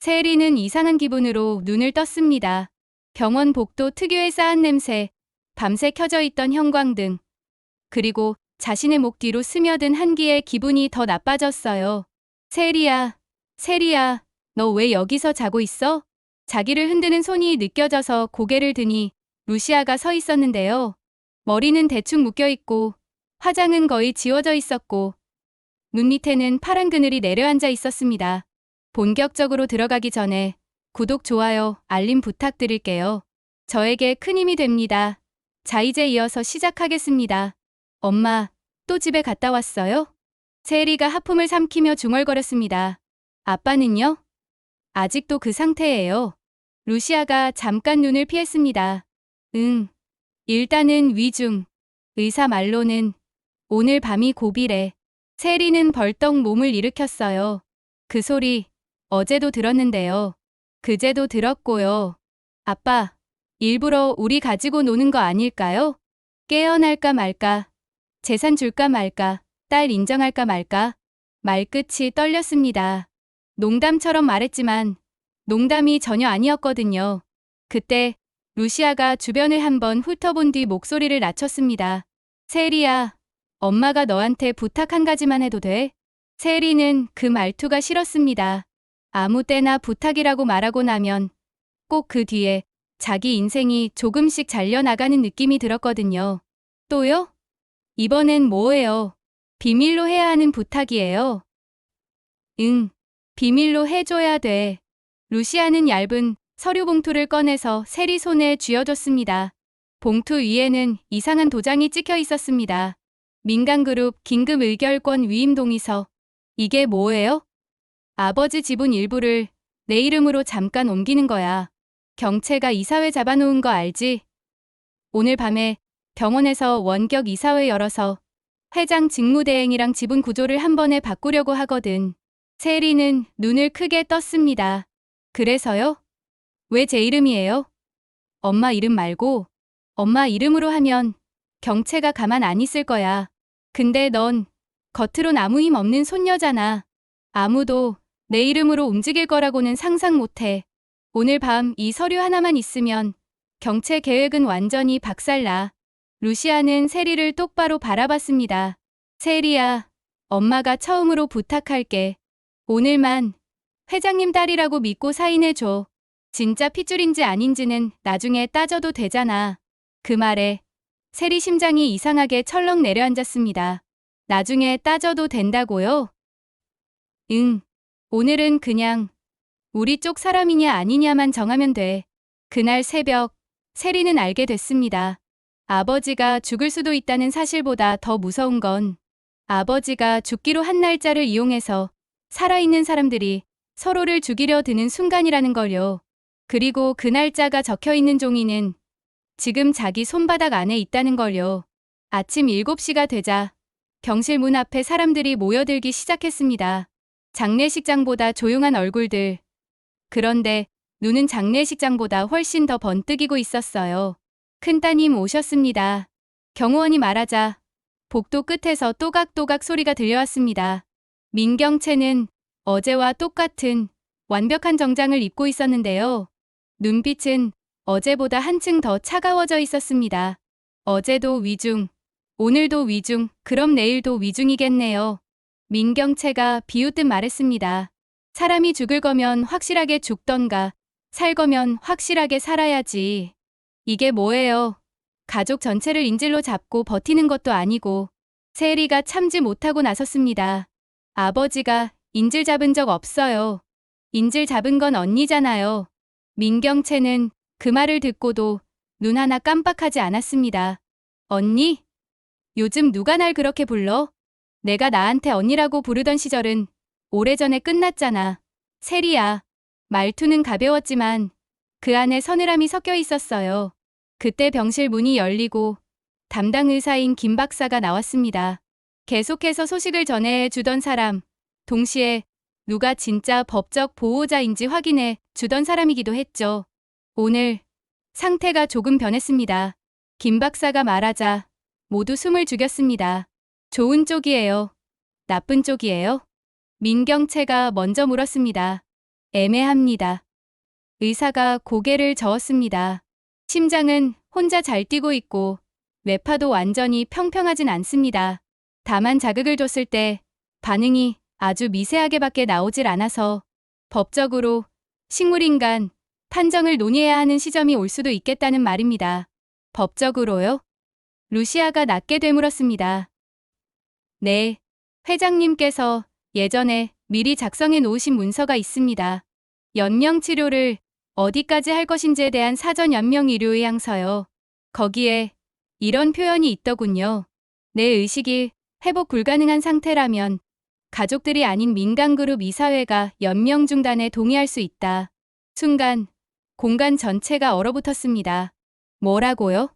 세리는 이상한 기분으로 눈을 떴습니다. 병원 복도 특유의 싸한 냄새, 밤새 켜져 있던 형광등, 그리고 자신의 목 뒤로 스며든 한기에 기분이 더 나빠졌어요. 세리야, 세리야, 너 왜 여기서 자고 있어? 자기를 흔드는 손이 느껴져서 고개를 드니 루시아가 서 있었는데요. 머리는 대충 묶여있고 화장은 거의 지워져 있었고 눈 밑에는 파란 그늘이 내려앉아 있었습니다. 본격적으로 들어가기 전에 구독, 좋아요, 알림 부탁드릴게요. 저에게 큰 힘이 됩니다. 자, 이제 이어서 시작하겠습니다. 엄마, 또 집에 갔다 왔어요? 세리가 하품을 삼키며 중얼거렸습니다. 아빠는요? 아직도 그 상태예요. 루시아가 잠깐 눈을 피했습니다. 응. 일단은 위중. 의사 말로는 오늘 밤이 고비래. 세리는 벌떡 몸을 일으켰어요. 그 소리 어제도 들었는데요. 그제도 들었고요. 아빠, 일부러 우리 가지고 노는 거 아닐까요? 깨어날까 말까, 재산 줄까 말까, 딸 인정할까 말까. 말끝이 떨렸습니다. 농담처럼 말했지만 농담이 전혀 아니었거든요. 그때 루시아가 주변을 한번 훑어본 뒤 목소리를 낮췄습니다. 세리야, 엄마가 너한테 부탁 한 가지만 해도 돼? 세리는 그 말투가 싫었습니다. 아무 때나 부탁이라고 말하고 나면 꼭 그 뒤에 자기 인생이 조금씩 잘려나가는 느낌이 들었거든요. 또요? 이번엔 뭐예요? 비밀로 해야 하는 부탁이에요. 응, 비밀로 해줘야 돼. 루시아는 얇은 서류 봉투를 꺼내서 세리 손에 쥐어줬습니다. 봉투 위에는 이상한 도장이 찍혀 있었습니다. 민간그룹 긴급 의결권 위임 동의서. 이게 뭐예요? 아버지 지분 일부를 내 이름으로 잠깐 옮기는 거야. 경채가 이사회 잡아놓은 거 알지? 오늘 밤에 병원에서 원격 이사회 열어서 회장 직무대행이랑 지분 구조를 한 번에 바꾸려고 하거든. 세리는 눈을 크게 떴습니다. 그래서요? 왜 제 이름이에요? 엄마 이름 말고 엄마 이름으로 하면 경채가 가만 안 있을 거야. 근데 넌 겉으론 아무 힘 없는 손녀잖아. 아무도 내 이름으로 움직일 거라고는 상상 못해. 오늘 밤 이 서류 하나만 있으면 경채 계획은 완전히 박살나. 루시아는 세리를 똑바로 바라봤습니다. 세리야, 엄마가 처음으로 부탁할게. 오늘만 회장님 딸이라고 믿고 사인해줘. 진짜 핏줄인지 아닌지는 나중에 따져도 되잖아. 그 말에 세리 심장이 이상하게 철렁 내려앉았습니다. 나중에 따져도 된다고요? 응. 오늘은 그냥 우리 쪽 사람이냐 아니냐만 정하면 돼. 그날 새벽, 세리는 알게 됐습니다. 아버지가 죽을 수도 있다는 사실보다 더 무서운 건 아버지가 죽기로 한 날짜를 이용해서 살아있는 사람들이 서로를 죽이려 드는 순간이라는 걸요. 그리고 그 날짜가 적혀있는 종이는 지금 자기 손바닥 안에 있다는 걸요. 아침 7시가 되자 병실 문 앞에 사람들이 모여들기 시작했습니다. 장례식장보다 조용한 얼굴들. 그런데 눈은 장례식장보다 훨씬 더 번뜩이고 있었어요. 큰따님 오셨습니다. 경호원이 말하자 복도 끝에서 또각또각 소리가 들려왔습니다. 민경채는 어제와 똑같은 완벽한 정장을 입고 있었는데요. 눈빛은 어제보다 한층 더 차가워져 있었습니다. 어제도 위중, 오늘도 위중, 그럼 내일도 위중이겠네요. 민경채가 비웃듯 말했습니다. 사람이 죽을 거면 확실하게 죽던가, 살 거면 확실하게 살아야지. 이게 뭐예요? 가족 전체를 인질로 잡고 버티는 것도 아니고. 세리가 참지 못하고 나섰습니다. 아버지가 인질 잡은 적 없어요. 인질 잡은 건 언니잖아요. 민경채는 그 말을 듣고도 눈 하나 깜빡하지 않았습니다. 언니? 요즘 누가 날 그렇게 불러? 내가 나한테 언니라고 부르던 시절은 오래전에 끝났잖아. 세리야. 말투는 가벼웠지만 그 안에 서늘함이 섞여 있었어요. 그때 병실 문이 열리고 담당 의사인 김 박사가 나왔습니다. 계속해서 소식을 전해주던 사람, 동시에 누가 진짜 법적 보호자인지 확인해 주던 사람이기도 했죠. 오늘 상태가 조금 변했습니다. 김 박사가 말하자 모두 숨을 죽였습니다. 좋은 쪽이에요? 나쁜 쪽이에요? 민경채가 먼저 물었습니다. 애매합니다. 의사가 고개를 저었습니다. 심장은 혼자 잘 뛰고 있고 뇌파도 완전히 평평하진 않습니다. 다만 자극을 줬을 때 반응이 아주 미세하게밖에 나오질 않아서 법적으로 식물인간 판정을 논의해야 하는 시점이 올 수도 있겠다는 말입니다. 법적으로요? 루시아가 낮게 되물었습니다. 네, 회장님께서 예전에 미리 작성해 놓으신 문서가 있습니다. 연명 치료를 어디까지 할 것인지에 대한 사전 연명 의료 의향서요. 거기에 이런 표현이 있더군요. 내 의식이 회복 불가능한 상태라면 가족들이 아닌 민간그룹 이사회가 연명 중단에 동의할 수 있다. 순간 공간 전체가 얼어붙었습니다. 뭐라고요?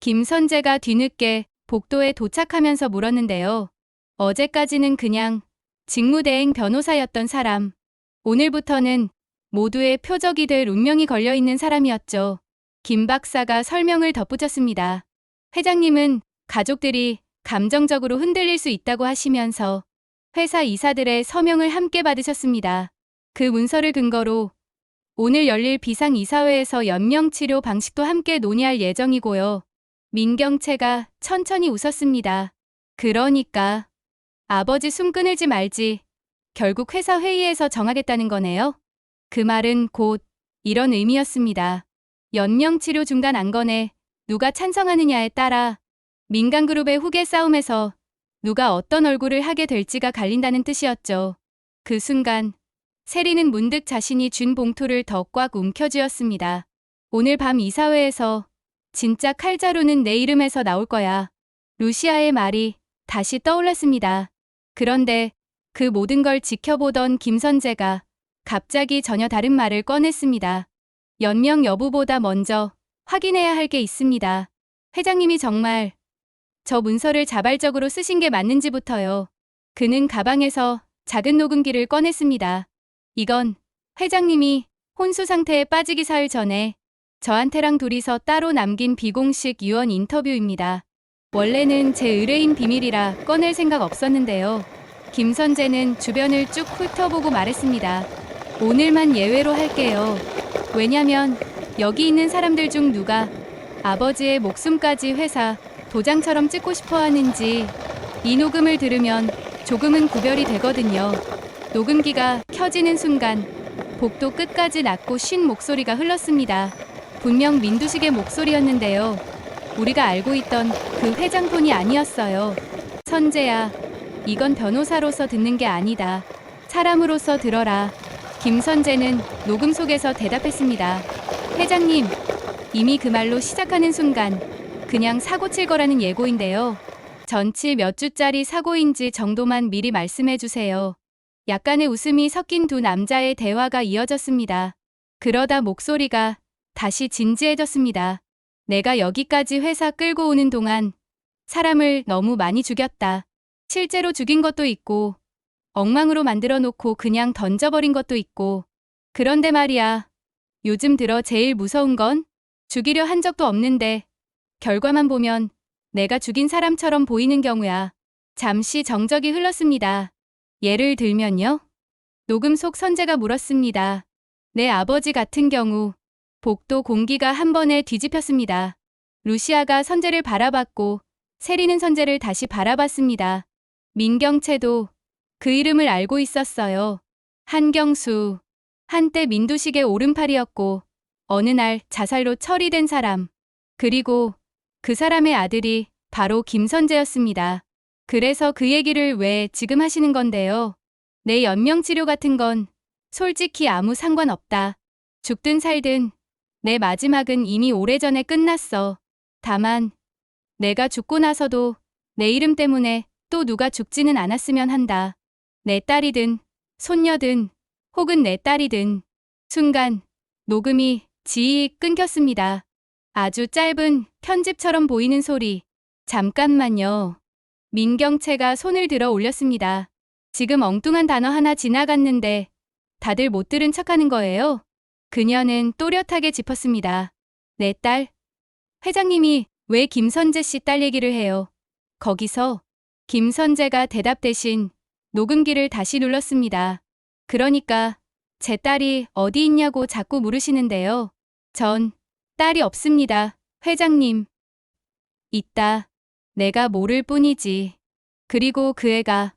김선재가 뒤늦게 복도에 도착하면서 물었는데요. 어제까지는 그냥 직무대행 변호사였던 사람. 오늘부터는 모두의 표적이 될 운명이 걸려있는 사람이었죠. 김 박사가 설명을 덧붙였습니다. 회장님은 가족들이 감정적으로 흔들릴 수 있다고 하시면서 회사 이사들의 서명을 함께 받으셨습니다. 그 문서를 근거로 오늘 열릴 비상이사회에서 연명치료 방식도 함께 논의할 예정이고요. 민경채가 천천히 웃었습니다. 그러니까 아버지 숨 끊을지 말지 결국 회사 회의에서 정하겠다는 거네요. 그 말은 곧 이런 의미였습니다. 연명치료 중단 안건에 누가 찬성하느냐에 따라 민간그룹의 후계 싸움에서 누가 어떤 얼굴을 하게 될지가 갈린다는 뜻이었죠. 그 순간 세리는 문득 자신이 쥔 봉투를 더 꽉 움켜쥐었습니다. 오늘 밤 이사회에서 진짜 칼자루는 내 이름에서 나올 거야. 루시아의 말이 다시 떠올랐습니다. 그런데 그 모든 걸 지켜보던 김선재가 갑자기 전혀 다른 말을 꺼냈습니다. 연명 여부보다 먼저 확인해야 할 게 있습니다. 회장님이 정말 저 문서를 자발적으로 쓰신 게 맞는지부터요. 그는 가방에서 작은 녹음기를 꺼냈습니다. 이건 회장님이 혼수 상태에 빠지기 사흘 전에 저한테랑 둘이서 따로 남긴 비공식 유언 인터뷰입니다. 원래는 제 의뢰인 비밀이라 꺼낼 생각 없었는데요. 김선재는 주변을 쭉 훑어보고 말했습니다. 오늘만 예외로 할게요. 왜냐면 여기 있는 사람들 중 누가 아버지의 목숨까지 회사 도장처럼 찍고 싶어 하는지 이 녹음을 들으면 조금은 구별이 되거든요. 녹음기가 켜지는 순간 복도 끝까지 낮고 쉰 목소리가 흘렀습니다. 분명 민두식의 목소리였는데요. 우리가 알고 있던 그 회장 톤이 아니었어요. 선재야, 이건 변호사로서 듣는 게 아니다. 사람으로서 들어라. 김선재는 녹음 속에서 대답했습니다. 회장님, 이미 그 말로 시작하는 순간 그냥 사고 칠 거라는 예고인데요. 전치 몇 주짜리 사고인지 정도만 미리 말씀해 주세요. 약간의 웃음이 섞인 두 남자의 대화가 이어졌습니다. 그러다 목소리가 다시 진지해졌습니다. 내가 여기까지 회사 끌고 오는 동안 사람을 너무 많이 죽였다. 실제로 죽인 것도 있고 엉망으로 만들어 놓고 그냥 던져버린 것도 있고. 그런데 말이야, 요즘 들어 제일 무서운 건 죽이려 한 적도 없는데 결과만 보면 내가 죽인 사람처럼 보이는 경우야. 잠시 정적이 흘렀습니다. 예를 들면요? 녹음 속 선재가 물었습니다. 내 아버지 같은 경우 복도 공기가 한 번에 뒤집혔습니다. 루시아가 선재를 바라봤고 세리는 선재를 다시 바라봤습니다. 민경채도 그 이름을 알고 있었어요. 한경수. 한때 민두식의 오른팔이었고 어느 날 자살로 처리된 사람. 그리고 그 사람의 아들이 바로 김선재였습니다. 그래서 그 얘기를 왜 지금 하시는 건데요? 내 연명치료 같은 건 솔직히 아무 상관없다. 죽든 살든 내 마지막은 이미 오래전에 끝났어. 다만 내가 죽고 나서도 내 이름 때문에 또 누가 죽지는 않았으면 한다. 내 딸이든 손녀든 혹은 내 딸이든. 순간 녹음이 지익 끊겼습니다. 아주 짧은 편집처럼 보이는 소리. 잠깐만요. 민경채가 손을 들어 올렸습니다. 지금 엉뚱한 단어 하나 지나갔는데 다들 못 들은 척하는 거예요? 그녀는 또렷하게 짚었습니다. 내 딸? 회장님이 왜 김선재 씨 딸 얘기를 해요? 거기서 김선재가 대답 대신 녹음기를 다시 눌렀습니다. 그러니까 제 딸이 어디 있냐고 자꾸 물으시는데요. 전 딸이 없습니다, 회장님. 있다. 내가 모를 뿐이지. 그리고 그 애가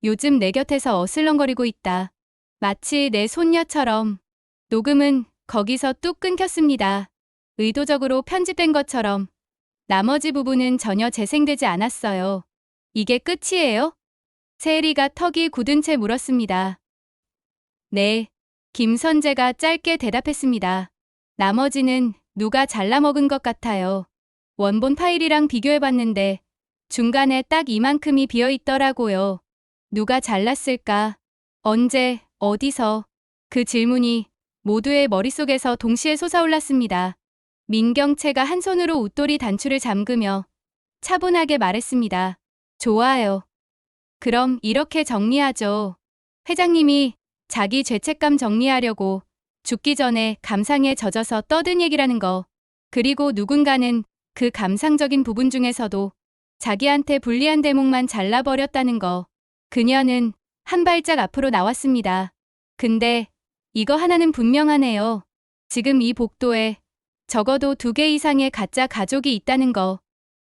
요즘 내 곁에서 어슬렁거리고 있다. 마치 내 손녀처럼. 녹음은 거기서 뚝 끊겼습니다. 의도적으로 편집된 것처럼. 나머지 부분은 전혀 재생되지 않았어요. 이게 끝이에요? 세리가 턱이 굳은 채 물었습니다. 네. 김선재가 짧게 대답했습니다. 나머지는 누가 잘라먹은 것 같아요. 원본 파일이랑 비교해봤는데 중간에 딱 이만큼이 비어있더라고요. 누가 잘랐을까? 언제? 어디서? 그 질문이 모두의 머릿속에서 동시에 솟아올랐습니다. 민경채가 한 손으로 웃돌이 단추를 잠그며 차분하게 말했습니다. 좋아요. 그럼 이렇게 정리하죠. 회장님이 자기 죄책감 정리하려고 죽기 전에 감상에 젖어서 떠든 얘기라는 거. 그리고 누군가는 그 감상적인 부분 중에서도 자기한테 불리한 대목만 잘라버렸다는 거. 그녀는 한 발짝 앞으로 나왔습니다. 근데 이거 하나는 분명하네요. 지금 이 복도에 적어도 2개 이상의 가짜 가족이 있다는 거.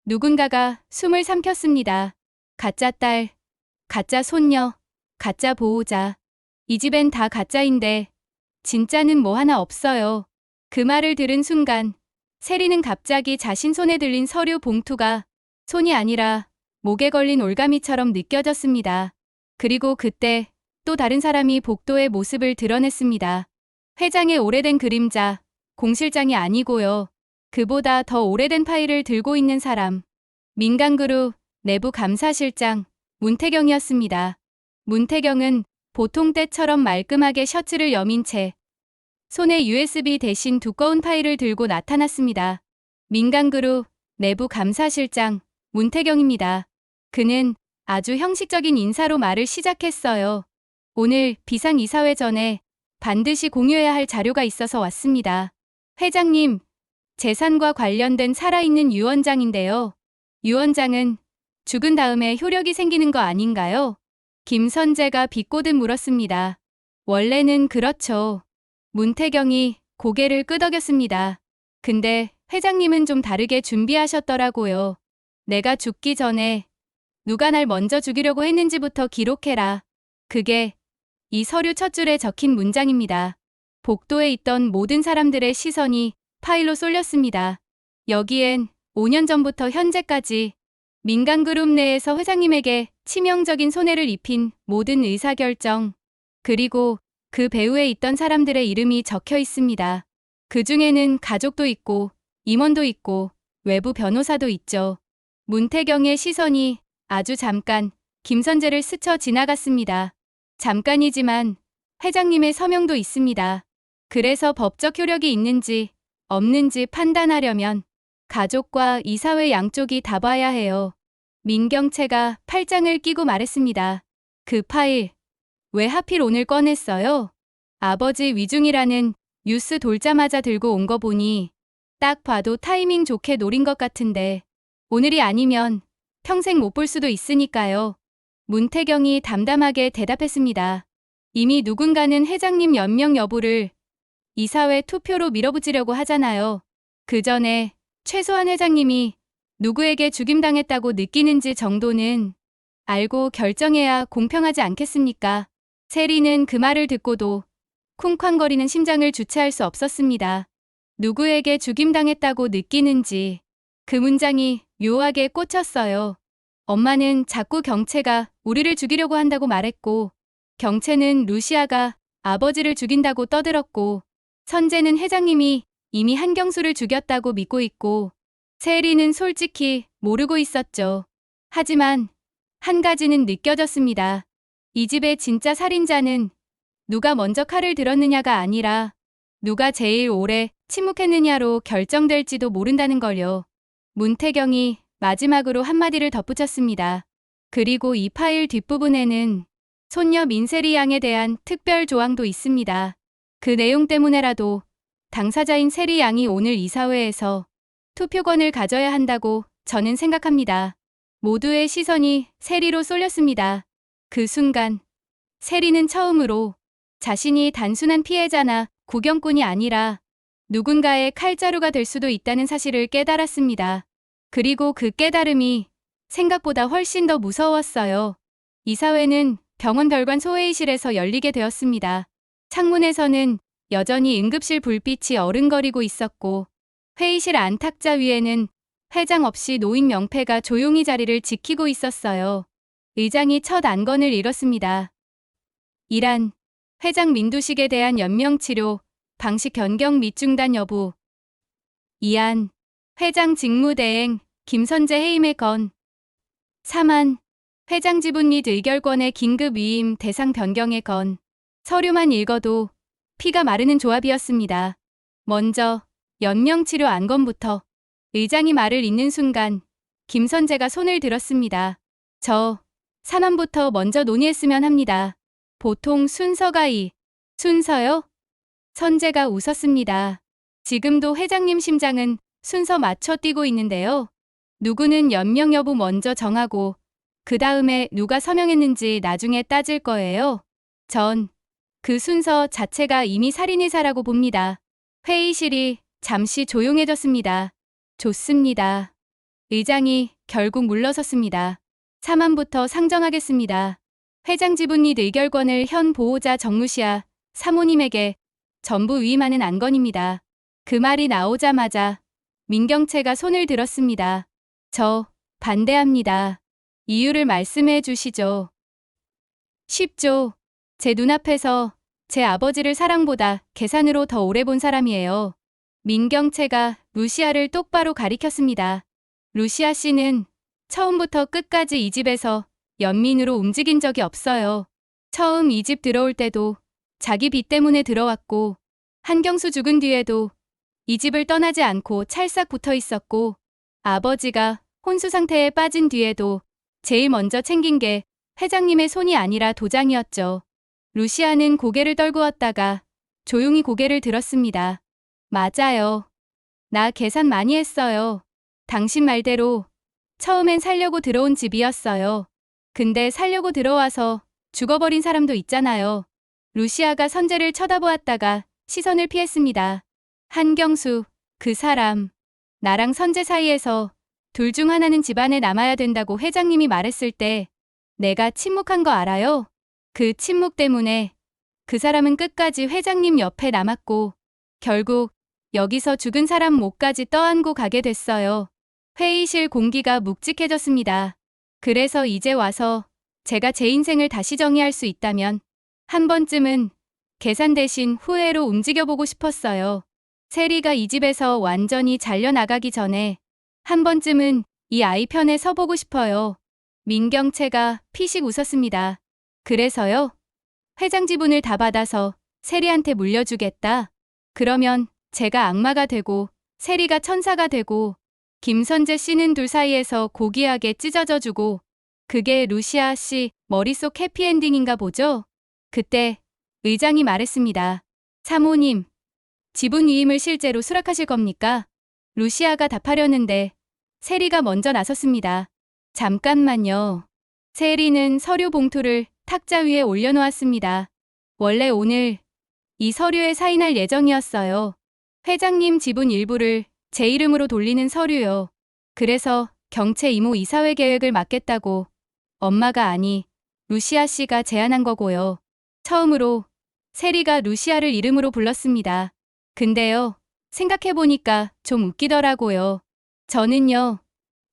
누군가가 숨을 삼켰습니다. 가짜 딸, 가짜 손녀, 가짜 보호자. 이 집엔 다 가짜인데 진짜는 뭐 하나 없어요. 그 말을 들은 순간 세리는 갑자기 자신 손에 들린 서류 봉투가 손이 아니라 목에 걸린 올가미처럼 느껴졌습니다. 그리고 그때 또 다른 사람이 복도의 모습을 드러냈습니다. 회장의 오래된 그림자, 공 실장이 아니고요. 그보다 더 오래된 파일을 들고 있는 사람. 민간그룹 내부 감사실장 문태경이었습니다. 문태경은 보통 때처럼 말끔하게 셔츠를 여민 채 손에 USB 대신 두꺼운 파일을 들고 나타났습니다. 민간그룹 내부 감사실장 문태경입니다. 그는 아주 형식적인 인사로 말을 시작했어요. 오늘 비상이사회 전에 반드시 공유해야 할 자료가 있어서 왔습니다. 회장님, 재산과 관련된 살아있는 유언장인데요. 유언장은 죽은 다음에 효력이 생기는 거 아닌가요? 김선재가 비꼬듯 물었습니다. 원래는 그렇죠. 문태경이 고개를 끄덕였습니다. 근데 회장님은 좀 다르게 준비하셨더라고요. 내가 죽기 전에 누가 날 먼저 죽이려고 했는지부터 기록해라. 그게 이 서류 첫 줄에 적힌 문장입니다. 복도에 있던 모든 사람들의 시선이 파일로 쏠렸습니다. 여기엔 5년 전부터 현재까지 민간그룹 내에서 회장님에게 치명적인 손해를 입힌 모든 의사결정, 그리고 그 배후에 있던 사람들의 이름이 적혀 있습니다. 그 중에는 가족도 있고 임원도 있고 외부 변호사도 있죠. 문태경의 시선이 아주 잠깐 김선재를 스쳐 지나갔습니다. 잠깐이지만 회장님의 서명도 있습니다. 그래서 법적 효력이 있는지 없는지 판단하려면 가족과 이사회 양쪽이 다 봐야 해요. 민경채가 팔짱을 끼고 말했습니다. 그 파일, 왜 하필 오늘 꺼냈어요? 아버지 위중이라는 뉴스 돌자마자 들고 온 거 보니 딱 봐도 타이밍 좋게 노린 것 같은데 오늘이 아니면 평생 못 볼 수도 있으니까요. 문태경이 담담하게 대답했습니다. 이미 누군가는 회장님 연명 여부를 이사회 투표로 밀어붙이려고 하잖아요. 그 전에 최소한 회장님이 누구에게 죽임당했다고 느끼는지 정도는 알고 결정해야 공평하지 않겠습니까? 세리는 그 말을 듣고도 쿵쾅거리는 심장을 주체할 수 없었습니다. 누구에게 죽임당했다고 느끼는지 그 문장이 묘하게 꽂혔어요. 엄마는 자꾸 경채가 우리를 죽이려고 한다고 말했고, 경채는 루시아가 아버지를 죽인다고 떠들었고, 선재는 회장님이 이미 한경수를 죽였다고 믿고 있고, 세리는 솔직히 모르고 있었죠. 하지만 한 가지는 느껴졌습니다. 이 집의 진짜 살인자는 누가 먼저 칼을 들었느냐가 아니라 누가 제일 오래 침묵했느냐로 결정될지도 모른다는 걸요. 문태경이 마지막으로 한마디를 덧붙였습니다. 그리고 이 파일 뒷부분에는 손녀 민세리 양에 대한 특별 조항도 있습니다. 그 내용 때문에라도 당사자인 세리 양이 오늘 이사회에서 투표권을 가져야 한다고 저는 생각합니다. 모두의 시선이 세리로 쏠렸습니다. 그 순간 세리는 처음으로 자신이 단순한 피해자나 구경꾼이 아니라 누군가의 칼자루가 될 수도 있다는 사실을 깨달았습니다. 그리고 그 깨달음이 생각보다 훨씬 더 무서웠어요. 이사회는 병원 별관 소회의실에서 열리게 되었습니다. 창문에서는 여전히 응급실 불빛이 어른거리고 있었고 회의실 안 탁자 위에는 회장 없이 노인 명패가 조용히 자리를 지키고 있었어요. 의장이 첫 안건을 읽었습니다. 1안 회장 민두식에 대한 연명치료, 방식 변경 및 중단 여부. 2안 회장 직무대행, 김선재 해임의 건. 3안 회장 지분 및 의결권의 긴급 위임 대상 변경의 건. 서류만 읽어도 피가 마르는 조합이었습니다. 먼저 연명치료 안건부터. 의장이 말을 잇는 순간 김선재가 손을 들었습니다. 저 3안부터 먼저 논의했으면 합니다. 보통 순서가 순서요? 선재가 웃었습니다. 지금도 회장님 심장은 순서 맞춰 뛰고 있는데요. 누구는 연명 여부 먼저 정하고 그 다음에 누가 서명했는지 나중에 따질 거예요. 전 그 순서 자체가 이미 살인의사라고 봅니다. 회의실이 잠시 조용해졌습니다. 좋습니다. 의장이 결국 물러섰습니다. 3안부터 상정하겠습니다. 회장 지분 및 의결권을 현 보호자 정루시아 사모님에게 전부 위임하는 안건입니다. 그 말이 나오자마자 민경채가 손을 들었습니다. 저 반대합니다. 이유를 말씀해 주시죠. 쉽죠. 제 눈앞에서 제 아버지를 사랑보다 계산으로 더 오래 본 사람이에요. 민경채가 루시아를 똑바로 가리켰습니다. 루시아 씨는 처음부터 끝까지 이 집에서 연민으로 움직인 적이 없어요. 처음 이 집 들어올 때도 자기 빚 때문에 들어왔고 한경수 죽은 뒤에도 이 집을 떠나지 않고 찰싹 붙어 있었고 아버지가 혼수 상태에 빠진 뒤에도 제일 먼저 챙긴 게 회장님의 손이 아니라 도장이었죠. 루시아는 고개를 떨구었다가 조용히 고개를 들었습니다. 맞아요. 나 계산 많이 했어요. 당신 말대로 처음엔 살려고 들어온 집이었어요. 근데 살려고 들어와서 죽어버린 사람도 있잖아요. 루시아가 선재를 쳐다보았다가 시선을 피했습니다. 한경수, 그 사람. 나랑 선재 사이에서 둘 중 하나는 집안에 남아야 된다고 회장님이 말했을 때 내가 침묵한 거 알아요? 그 침묵 때문에 그 사람은 끝까지 회장님 옆에 남았고 결국 여기서 죽은 사람 목까지 떠안고 가게 됐어요. 회의실 공기가 묵직해졌습니다. 그래서 이제 와서 제가 제 인생을 다시 정의할 수 있다면 한 번쯤은 계산 대신 후회로 움직여보고 싶었어요. 세리가 이 집에서 완전히 잘려나가기 전에 한 번쯤은 이 아이 편에 서보고 싶어요. 민경채가 피식 웃었습니다. 그래서요? 회장 지분을 다 받아서 세리한테 물려주겠다. 그러면 제가 악마가 되고 세리가 천사가 되고 김선재 씨는 둘 사이에서 고귀하게 찢어져 주고 그게 루시아 씨 머릿속 해피엔딩인가 보죠? 그때 의장이 말했습니다. 사모님, 지분 위임을 실제로 수락하실 겁니까? 루시아가 답하려는데 세리가 먼저 나섰습니다. 잠깐만요. 세리는 서류 봉투를 탁자 위에 올려놓았습니다. 원래 오늘 이 서류에 사인할 예정이었어요. 회장님 지분 일부를 제 이름으로 돌리는 서류요. 그래서 경채 이모 이사회 계획을 맡겠다고 엄마가 아니 루시아 씨가 제안한 거고요. 처음으로 세리가 루시아를 이름으로 불렀습니다. 근데요, 생각해보니까 좀 웃기더라고요. 저는요,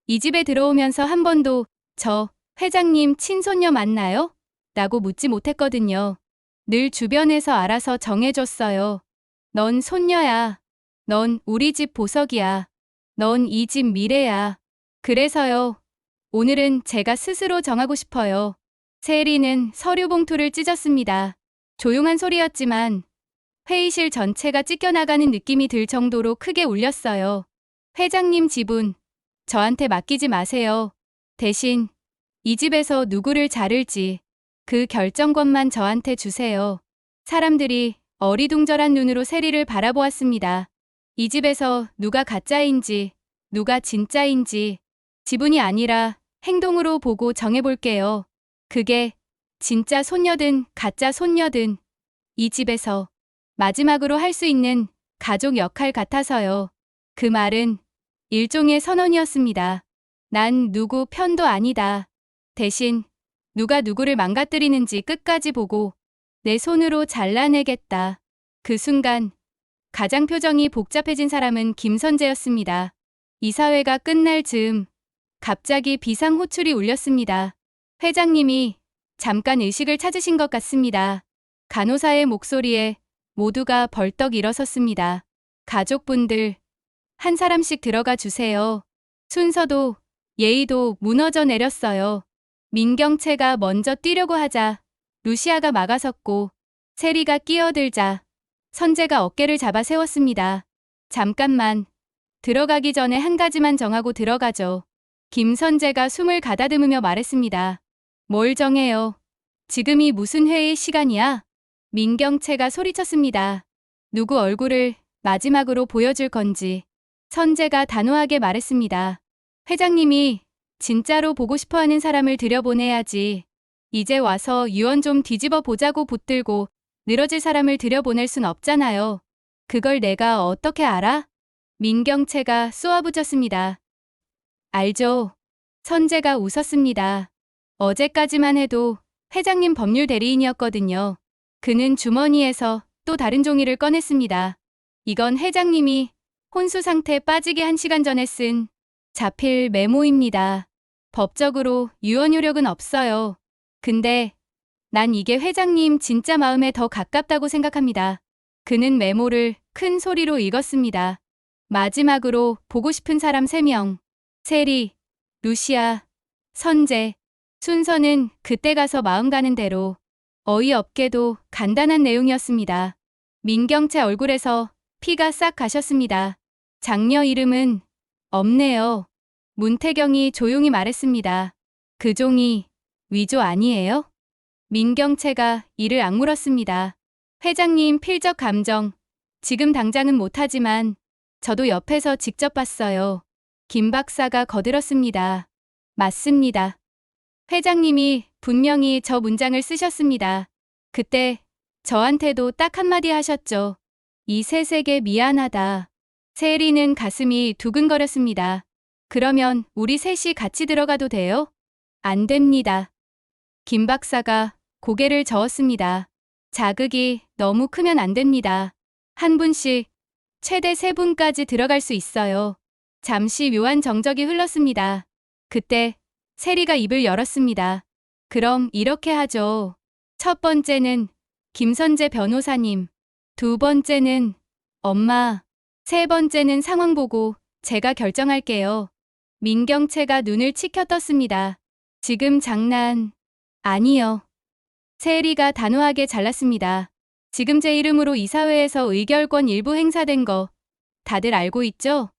이 집에 들어오면서 한 번도 저 회장님 친손녀 맞나요? 라고 묻지 못했거든요. 늘 주변에서 알아서 정해줬어요. 넌 손녀야. 넌 우리 집 보석이야. 넌 이 집 미래야. 그래서요, 오늘은 제가 스스로 정하고 싶어요. 세리는 서류 봉투를 찢었습니다. 조용한 소리였지만 회의실 전체가 찢겨나가는 느낌이 들 정도로 크게 울렸어요. 회장님 지분, 저한테 맡기지 마세요. 대신 이 집에서 누구를 자를지 그 결정권만 저한테 주세요. 사람들이 어리둥절한 눈으로 세리를 바라보았습니다. 이 집에서 누가 가짜인지, 누가 진짜인지 지분이 아니라 행동으로 보고 정해볼게요. 그게 진짜 손녀든 가짜 손녀든 이 집에서 마지막으로 할 수 있는 가족 역할 같아서요. 그 말은 일종의 선언이었습니다. 난 누구 편도 아니다. 대신 누가 누구를 망가뜨리는지 끝까지 보고 내 손으로 잘라내겠다. 그 순간 가장 표정이 복잡해진 사람은 김선재였습니다. 이사회가 끝날 즈음 갑자기 비상호출이 울렸습니다. 회장님이 잠깐 의식을 찾으신 것 같습니다. 간호사의 목소리에 모두가 벌떡 일어섰습니다. 가족분들, 한 사람씩 들어가 주세요. 순서도 예의도 무너져 내렸어요. 민경채가 먼저 뛰려고 하자 루시아가 막아섰고 세리가 끼어들자 선재가 어깨를 잡아 세웠습니다. 잠깐만, 들어가기 전에 한 가지만 정하고 들어가죠. 김선재가 숨을 가다듬으며 말했습니다. 뭘 정해요? 지금이 무슨 회의 시간이야? 민경채가 소리쳤습니다. 누구 얼굴을 마지막으로 보여줄 건지. 선재가 단호하게 말했습니다. 회장님이 진짜로 보고 싶어하는 사람을 들여보내야지. 이제 와서 유언 좀 뒤집어 보자고 붙들고 늘어질 사람을 들여보낼 순 없잖아요. 그걸 내가 어떻게 알아? 민경채가 쏘아붙였습니다. 알죠. 선재가 웃었습니다. 어제까지만 해도 회장님 법률 대리인이었거든요. 그는 주머니에서 또 다른 종이를 꺼냈습니다. 이건 회장님이 혼수 상태 빠지기 1시간 전에 쓴 자필 메모입니다. 법적으로 유언 효력은 없어요. 근데 난 이게 회장님 진짜 마음에 더 가깝다고 생각합니다. 그는 메모를 큰 소리로 읽었습니다. 마지막으로 보고 싶은 사람 3명. 세리, 루시아, 선재. 순서는 그때 가서 마음 가는 대로. 어이없게도 간단한 내용이었습니다. 민경채 얼굴에서 피가 싹 가셨습니다. 장녀 이름은 없네요. 문태경이 조용히 말했습니다. 그 종이 위조 아니에요? 민경채가 이를 악물었습니다. 회장님 필적 감정, 지금 당장은 못하지만 저도 옆에서 직접 봤어요. 김 박사가 거들었습니다. 맞습니다. 회장님이 분명히 저 문장을 쓰셨습니다. 그때 저한테도 딱 한마디 하셨죠. 이 셋에게 미안하다. 세리는 가슴이 두근거렸습니다. 그러면 우리 셋이 같이 들어가도 돼요? 안 됩니다. 김 박사가 고개를 저었습니다. 자극이 너무 크면 안 됩니다. 한 분씩 최대 3분까지 들어갈 수 있어요. 잠시 묘한 정적이 흘렀습니다. 그때 세리가 입을 열었습니다. 그럼 이렇게 하죠. 첫 번째는 김선재 변호사님, 두 번째는 엄마, 세 번째는 상황 보고 제가 결정할게요. 민경채가 눈을 치켜 떴습니다. 지금 장난 아니요. 세리가 단호하게 잘랐습니다. 지금 제 이름으로 이사회에서 의결권 일부 행사된 거 다들 알고 있죠?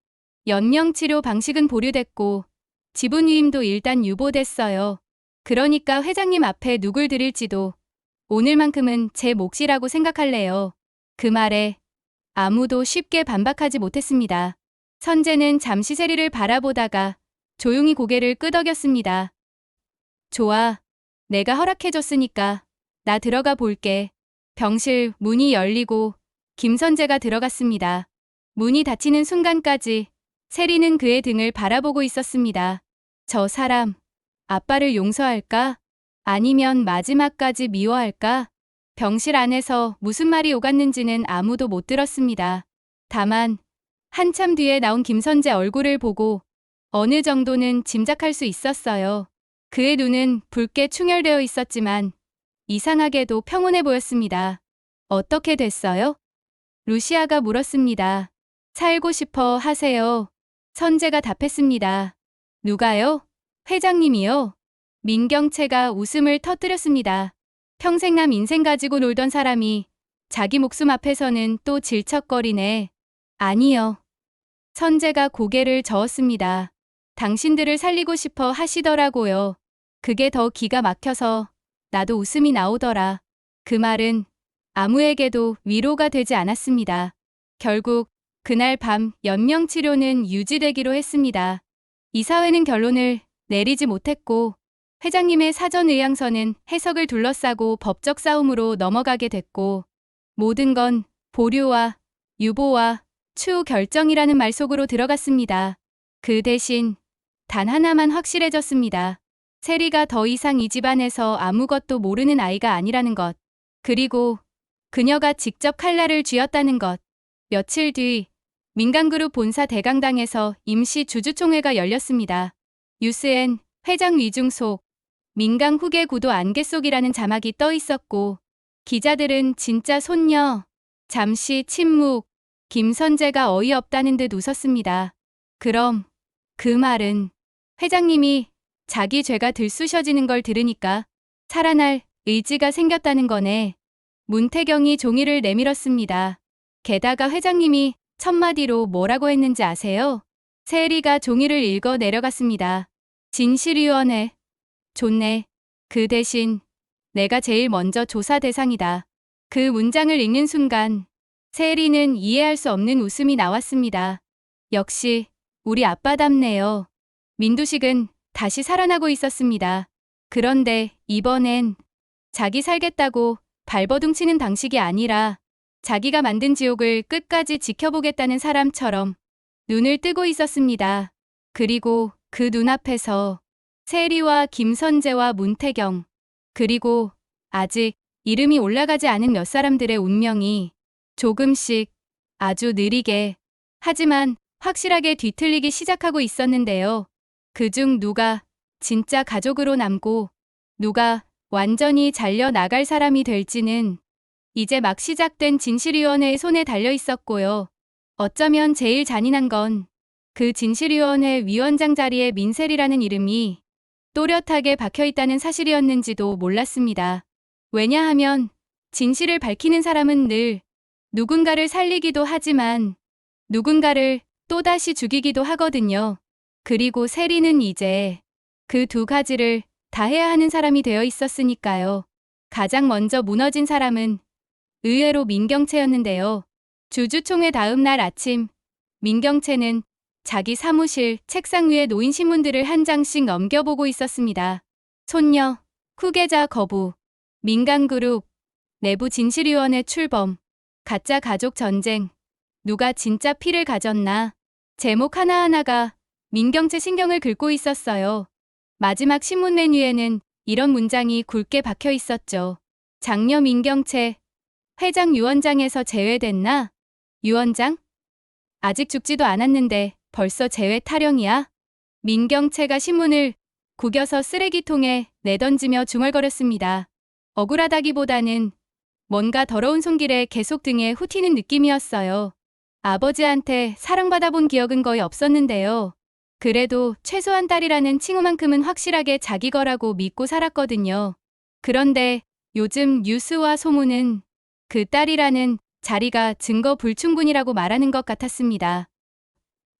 연명치료 방식은 보류됐고 지분 위임도 일단 유보됐어요. 그러니까 회장님 앞에 누굴 드릴지도 오늘만큼은 제 몫이라고 생각할래요. 그 말에 아무도 쉽게 반박하지 못했습니다. 선재는 잠시 세리를 바라보다가 조용히 고개를 끄덕였습니다. 좋아. 내가 허락해줬으니까 나 들어가 볼게. 병실 문이 열리고 김선재가 들어갔습니다. 문이 닫히는 순간까지 세리는 그의 등을 바라보고 있었습니다. 저 사람, 아빠를 용서할까? 아니면 마지막까지 미워할까? 병실 안에서 무슨 말이 오갔는지는 아무도 못 들었습니다. 다만 한참 뒤에 나온 김선재 얼굴을 보고 어느 정도는 짐작할 수 있었어요. 그의 눈은 붉게 충혈되어 있었지만 이상하게도 평온해 보였습니다. 어떻게 됐어요? 루시아가 물었습니다. 살고 싶어 하세요. 선재가 답했습니다. 누가요? 회장님이요. 민경채가 웃음을 터뜨렸습니다. 평생 남 인생 가지고 놀던 사람이 자기 목숨 앞에서는 또 질척거리네. 아니요. 선재가 고개를 저었습니다. 당신들을 살리고 싶어 하시더라고요. 그게 더 기가 막혀서 나도 웃음이 나오더라. 그 말은 아무에게도 위로가 되지 않았습니다. 결국 그날 밤 연명치료는 유지되기로 했습니다. 이사회는 결론을 내리지 못했고 회장님의 사전 의향서는 해석을 둘러싸고 법적 싸움으로 넘어가게 됐고 모든 건 보류와 유보와 추후 결정이라는 말 속으로 들어갔습니다. 그 대신 단 하나만 확실해졌습니다. 세리가 더 이상 이 집안에서 아무것도 모르는 아이가 아니라는 것. 그리고 그녀가 직접 칼날을 쥐었다는 것. 며칠 뒤 민간그룹 본사 대강당에서 임시 주주총회가 열렸습니다. 뉴스엔 회장 위중 속 민간 후계 구도 안개 속이라는 자막이 떠 있었고 기자들은 진짜 손녀. 잠시 침묵. 김선재가 어이없다는 듯 웃었습니다. 그럼 그 말은 회장님이 자기 죄가 들쑤셔지는 걸 들으니까 살아날 의지가 생겼다는 거네. 문태경이 종이를 내밀었습니다. 게다가 회장님이 첫마디로 뭐라고 했는지 아세요? 세리가 종이를 읽어 내려갔습니다. 진실위원회. 좋네. 그 대신 내가 제일 먼저 조사 대상이다. 그 문장을 읽는 순간 세리는 이해할 수 없는 웃음이 나왔습니다. 역시 우리 아빠답네요. 민두식은 다시 살아나고 있었습니다. 그런데 이번엔 자기 살겠다고 발버둥 치는 방식이 아니라 자기가 만든 지옥을 끝까지 지켜보겠다는 사람처럼 눈을 뜨고 있었습니다. 그리고 그 눈앞에서 세리와 김선재와 문태경, 그리고 아직 이름이 올라가지 않은 몇 사람들의 운명이 조금씩 아주 느리게 하지만 확실하게 뒤틀리기 시작하고 있었는데요. 그중 누가 진짜 가족으로 남고 누가 완전히 잘려나갈 사람이 될지는 이제 막 시작된 진실위원회의 손에 달려 있었고요. 어쩌면 제일 잔인한 건 그 진실위원회 위원장 자리에 민셀이라는 이름이 또렷하게 박혀있다는 사실이었는지도 몰랐습니다. 왜냐하면 진실을 밝히는 사람은 늘 누군가를 살리기도 하지만 누군가를 또다시 죽이기도 하거든요. 그리고 세리는 이제 그 두 가지를 다 해야 하는 사람이 되어 있었으니까요. 가장 먼저 무너진 사람은 의외로 민경채였는데요. 주주총회 다음 날 아침, 민경채는 자기 사무실 책상 위에 놓인 신문들을 한 장씩 넘겨보고 있었습니다. 손녀, 후계자 거부, 민간그룹, 내부 진실위원회 출범, 가짜 가족 전쟁, 누가 진짜 피를 가졌나. 제목 하나하나가 민경채 신경을 긁고 있었어요. 마지막 신문 메뉴에는 이런 문장이 굵게 박혀 있었죠. 장녀 민경채, 회장 위원장에서 제외됐나? 위원장? 아직 죽지도 않았는데 벌써 제외 타령이야? 민경채가 신문을 구겨서 쓰레기통에 내던지며 중얼거렸습니다. 억울하다기보다는 뭔가 더러운 손길에 계속 등에 후튀는 느낌이었어요. 아버지한테 사랑받아본 기억은 거의 없었는데요. 그래도 최소한 딸이라는 칭호만큼은 확실하게 자기 거라고 믿고 살았거든요. 그런데 요즘 뉴스와 소문은 그 딸이라는 자리가 증거 불충분이라고 말하는 것 같았습니다.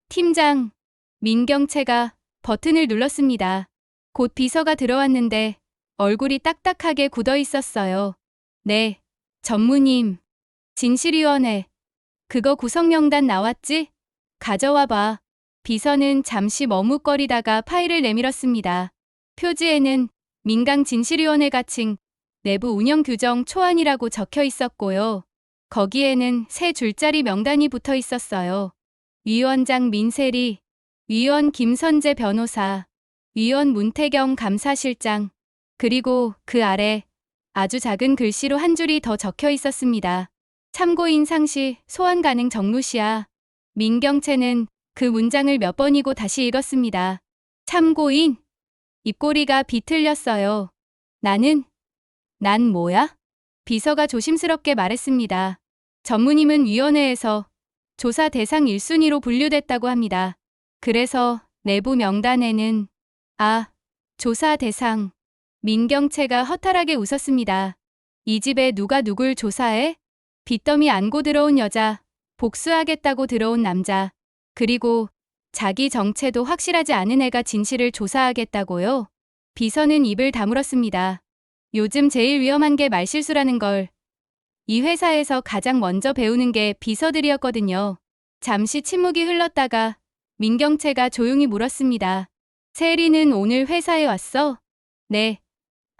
팀장, 민경채가 버튼을 눌렀습니다. 곧 비서가 들어왔는데 얼굴이 딱딱하게 굳어 있었어요. 네, 전무님. 진실위원회. 그거 구성명단 나왔지? 가져와 봐. 비서는 잠시 머뭇거리다가 파일을 내밀었습니다. 표지에는 민강 진실위원회 가칭 내부 운영 규정 초안이라고 적혀 있었고요. 거기에는 세 줄짜리 명단이 붙어 있었어요. 위원장 민세리, 위원 김선재 변호사, 위원 문태경 감사실장, 그리고 그 아래 아주 작은 글씨로 한 줄이 더 적혀 있었습니다. 참고인 상시 소환 가능 정무시야. 민경채는 그 문장을 몇 번이고 다시 읽었습니다. 참고인? 입꼬리가 비틀렸어요. 난 뭐야? 비서가 조심스럽게 말했습니다. 전무님은 위원회에서 조사 대상 1순위로 분류됐다고 합니다. 그래서 내부 명단에는 조사 대상. 민경채가 허탈하게 웃었습니다. 이 집에 누가 누굴 조사해? 빚더미 안고 들어온 여자, 복수하겠다고 들어온 남자, 그리고 자기 정체도 확실하지 않은 애가 진실을 조사하겠다고요? 비서는 입을 다물었습니다. 요즘 제일 위험한 게 말실수라는 걸 이 회사에서 가장 먼저 배우는 게 비서들이었거든요. 잠시 침묵이 흘렀다가 민경채가 조용히 물었습니다. 세리는 오늘 회사에 왔어? 네.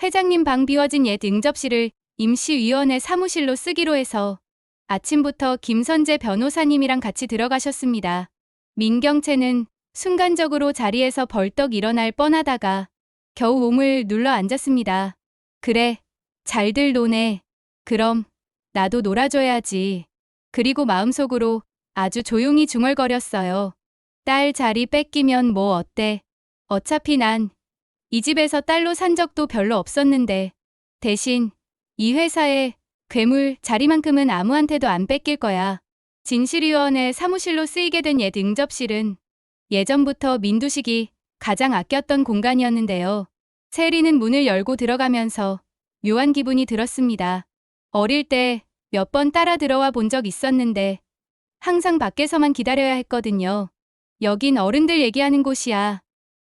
회장님 방 비워진 옛 응접실을 임시위원회 사무실로 쓰기로 해서 아침부터 김선재 변호사님이랑 같이 들어가셨습니다. 민경채는 순간적으로 자리에서 벌떡 일어날 뻔하다가 겨우 몸을 눌러 앉았습니다. 그래, 잘들 노네. 그럼 나도 놀아줘야지. 그리고 마음속으로 아주 조용히 중얼거렸어요. 딸 자리 뺏기면 뭐 어때? 어차피 난 이 집에서 딸로 산 적도 별로 없었는데 대신 이 회사에 괴물 자리만큼은 아무한테도 안 뺏길 거야. 진실위원회 사무실로 쓰이게 된 옛 응접실은 예전부터 민두식이 가장 아꼈던 공간이었는데요. 세리는 문을 열고 들어가면서 묘한 기분이 들었습니다. 어릴 때 몇 번 따라 들어와 본 적 있었는데 항상 밖에서만 기다려야 했거든요. 여긴 어른들 얘기하는 곳이야.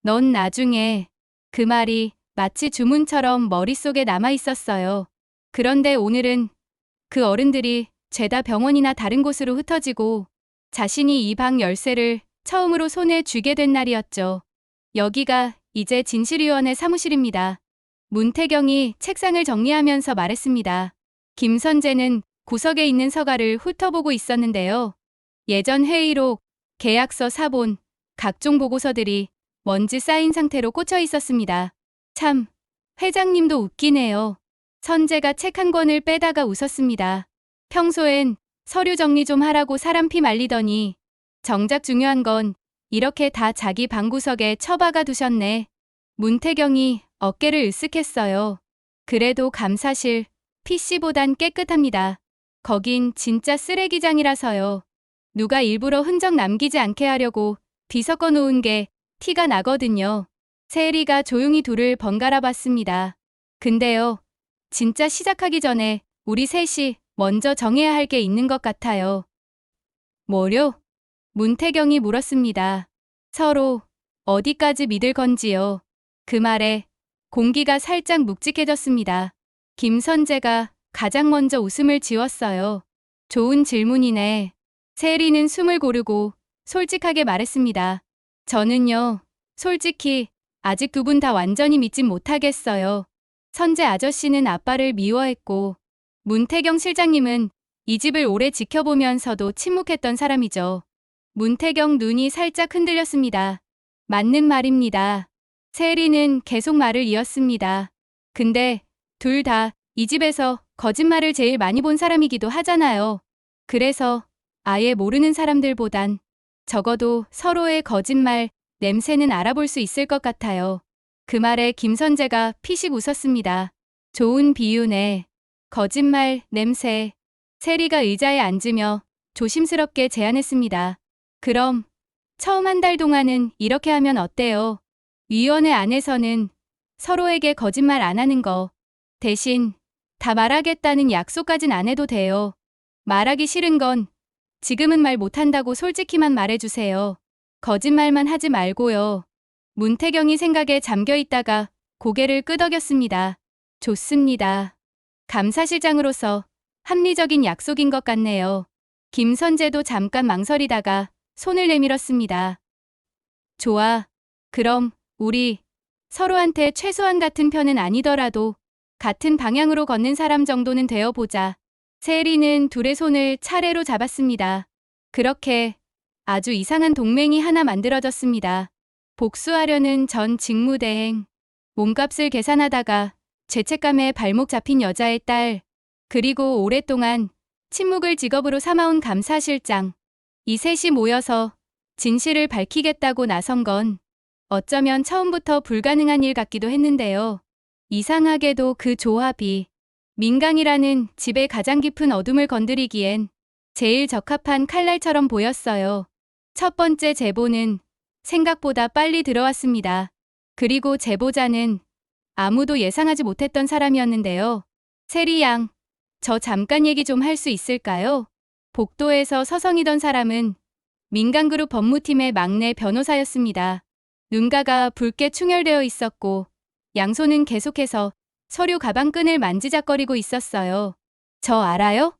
넌 나중에. 그 말이 마치 주문처럼 머릿속에 남아 있었어요. 그런데 오늘은 그 어른들이 죄다 병원이나 다른 곳으로 흩어지고 자신이 이 방 열쇠를 처음으로 손에 쥐게 된 날이었죠. 여기가 이제 진실위원회 사무실입니다. 문태경이 책상을 정리하면서 말했습니다. 김선재는 구석에 있는 서가를 훑어보고 있었는데요. 예전 회의록, 계약서 사본, 각종 보고서들이 먼지 쌓인 상태로 꽂혀 있었습니다. 참, 회장님도 웃기네요. 선재가 책 한 권을 빼다가 웃었습니다. 평소엔 서류 정리 좀 하라고 사람 피 말리더니 정작 중요한 건 이렇게 다 자기 방구석에 처박아 두셨네. 문태경이 어깨를 으쓱했어요. 그래도 감사실 PC보단 깨끗합니다. 거긴 진짜 쓰레기장이라서요. 누가 일부러 흔적 남기지 않게 하려고 뒤섞어 놓은 게 티가 나거든요. 세리가 조용히 둘을 번갈아 봤습니다. 근데요, 진짜 시작하기 전에 우리 셋이 먼저 정해야 할 게 있는 것 같아요. 뭐요? 문태경이 물었습니다. 서로 어디까지 믿을 건지요. 그 말에 공기가 살짝 묵직해졌습니다. 김선재가 가장 먼저 웃음을 지웠어요. 좋은 질문이네. 세리는 숨을 고르고 솔직하게 말했습니다. 저는요, 솔직히 아직 두 분 다 완전히 믿진 못하겠어요. 선재 아저씨는 아빠를 미워했고 문태경 실장님은 이 집을 오래 지켜보면서도 침묵했던 사람이죠. 문태경 눈이 살짝 흔들렸습니다. 맞는 말입니다. 세리는 계속 말을 이었습니다. 근데 둘 다 이 집에서 거짓말을 제일 많이 본 사람이기도 하잖아요. 그래서 아예 모르는 사람들보단 적어도 서로의 거짓말 냄새는 알아볼 수 있을 것 같아요. 그 말에 김선재가 피식 웃었습니다. 좋은 비유네. 거짓말 냄새. 세리가 의자에 앉으며 조심스럽게 제안했습니다. 그럼 처음 한 달 동안은 이렇게 하면 어때요? 위원회 안에서는 서로에게 거짓말 안 하는 거. 대신 다 말하겠다는 약속까진 안 해도 돼요. 말하기 싫은 건 지금은 말 못한다고 솔직히만 말해주세요. 거짓말만 하지 말고요. 문태경이 생각에 잠겨 있다가 고개를 끄덕였습니다. 좋습니다. 감사실장으로서 합리적인 약속인 것 같네요. 김선재도 잠깐 망설이다가 손을 내밀었습니다. 좋아. 그럼 우리 서로한테 최소한 같은 편은 아니더라도 같은 방향으로 걷는 사람 정도는 되어보자. 세리는 둘의 손을 차례로 잡았습니다. 그렇게 아주 이상한 동맹이 하나 만들어졌습니다. 복수하려는 전 직무대행, 몸값을 계산하다가 죄책감에 발목 잡힌 여자의 딸, 그리고 오랫동안 침묵을 직업으로 삼아온 감사실장. 이 셋이 모여서 진실을 밝히겠다고 나선 건 어쩌면 처음부터 불가능한 일 같기도 했는데요. 이상하게도 그 조합이 민강이라는 집의 가장 깊은 어둠을 건드리기엔 제일 적합한 칼날처럼 보였어요. 첫 번째 제보는 생각보다 빨리 들어왔습니다. 그리고 제보자는 아무도 예상하지 못했던 사람이었는데요. 세리 양, 저 잠깐 얘기 좀 할 수 있을까요? 복도에서 서성이던 사람은 민강그룹 법무팀의 막내 변호사였습니다. 눈가가 붉게 충혈되어 있었고 양손은 계속해서 서류 가방끈을 만지작거리고 있었어요. 저 알아요?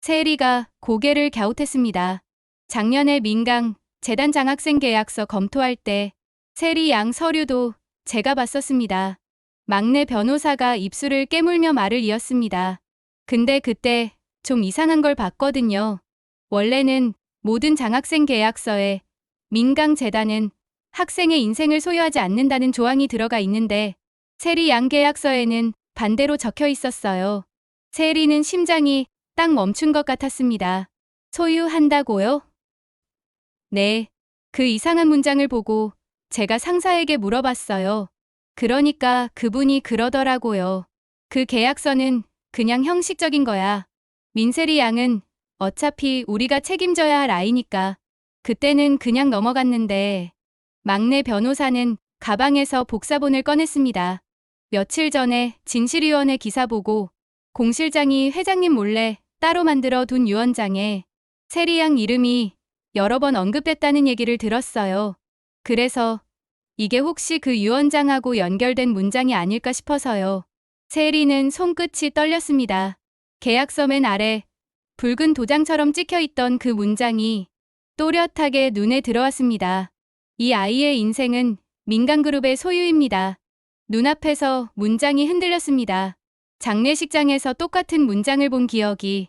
세리가 고개를 갸웃했습니다. 작년에 민강 재단 장학생 계약서 검토할 때 세리 양 서류도 제가 봤었습니다. 막내 변호사가 입술을 깨물며 말을 이었습니다. 근데 그때 좀 이상한 걸 봤거든요. 원래는 모든 장학생 계약서에 민강재단은 학생의 인생을 소유하지 않는다는 조항이 들어가 있는데 세리 양 계약서에는 반대로 적혀 있었어요. 세리는 심장이 딱 멈춘 것 같았습니다. 소유한다고요? 네. 그 이상한 문장을 보고 제가 상사에게 물어봤어요. 그러니까 그분이 그러더라고요. 그 계약서는 그냥 형식적인 거야. 민세리 양은 어차피 우리가 책임져야 할 아이니까 그때는 그냥 넘어갔는데 막내 변호사는 가방에서 복사본을 꺼냈습니다. 며칠 전에 진실위원회 기사 보고 공 실장이 회장님 몰래 따로 만들어 둔 유언장에 세리 양 이름이 여러 번 언급됐다는 얘기를 들었어요. 그래서 이게 혹시 그 유언장하고 연결된 문장이 아닐까 싶어서요. 세리는 손끝이 떨렸습니다. 계약서 맨 아래 붉은 도장처럼 찍혀 있던 그 문장이 또렷하게 눈에 들어왔습니다. 이 아이의 인생은 민간그룹의 소유입니다. 눈앞에서 문장이 흔들렸습니다. 장례식장에서 똑같은 문장을 본 기억이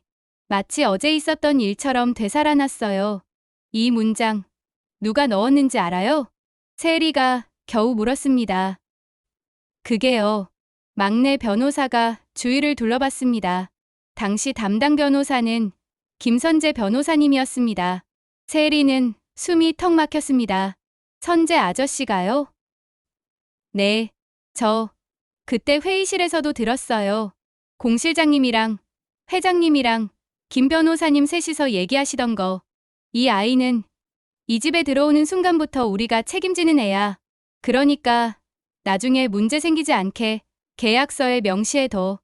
마치 어제 있었던 일처럼 되살아났어요. 이 문장 누가 넣었는지 알아요? 세리가 겨우 물었습니다. 그게요. 막내 변호사가 주위를 둘러봤습니다. 당시 담당 변호사는 김선재 변호사님이었습니다. 세리는 숨이 턱 막혔습니다. 선재 아저씨가요? 네, 저 그때 회의실에서도 들었어요. 공 실장님이랑 회장님이랑 김 변호사님 셋이서 얘기하시던 거. 이 아이는 이 집에 들어오는 순간부터 우리가 책임지는 애야. 그러니까 나중에 문제 생기지 않게 계약서에 명시해둬.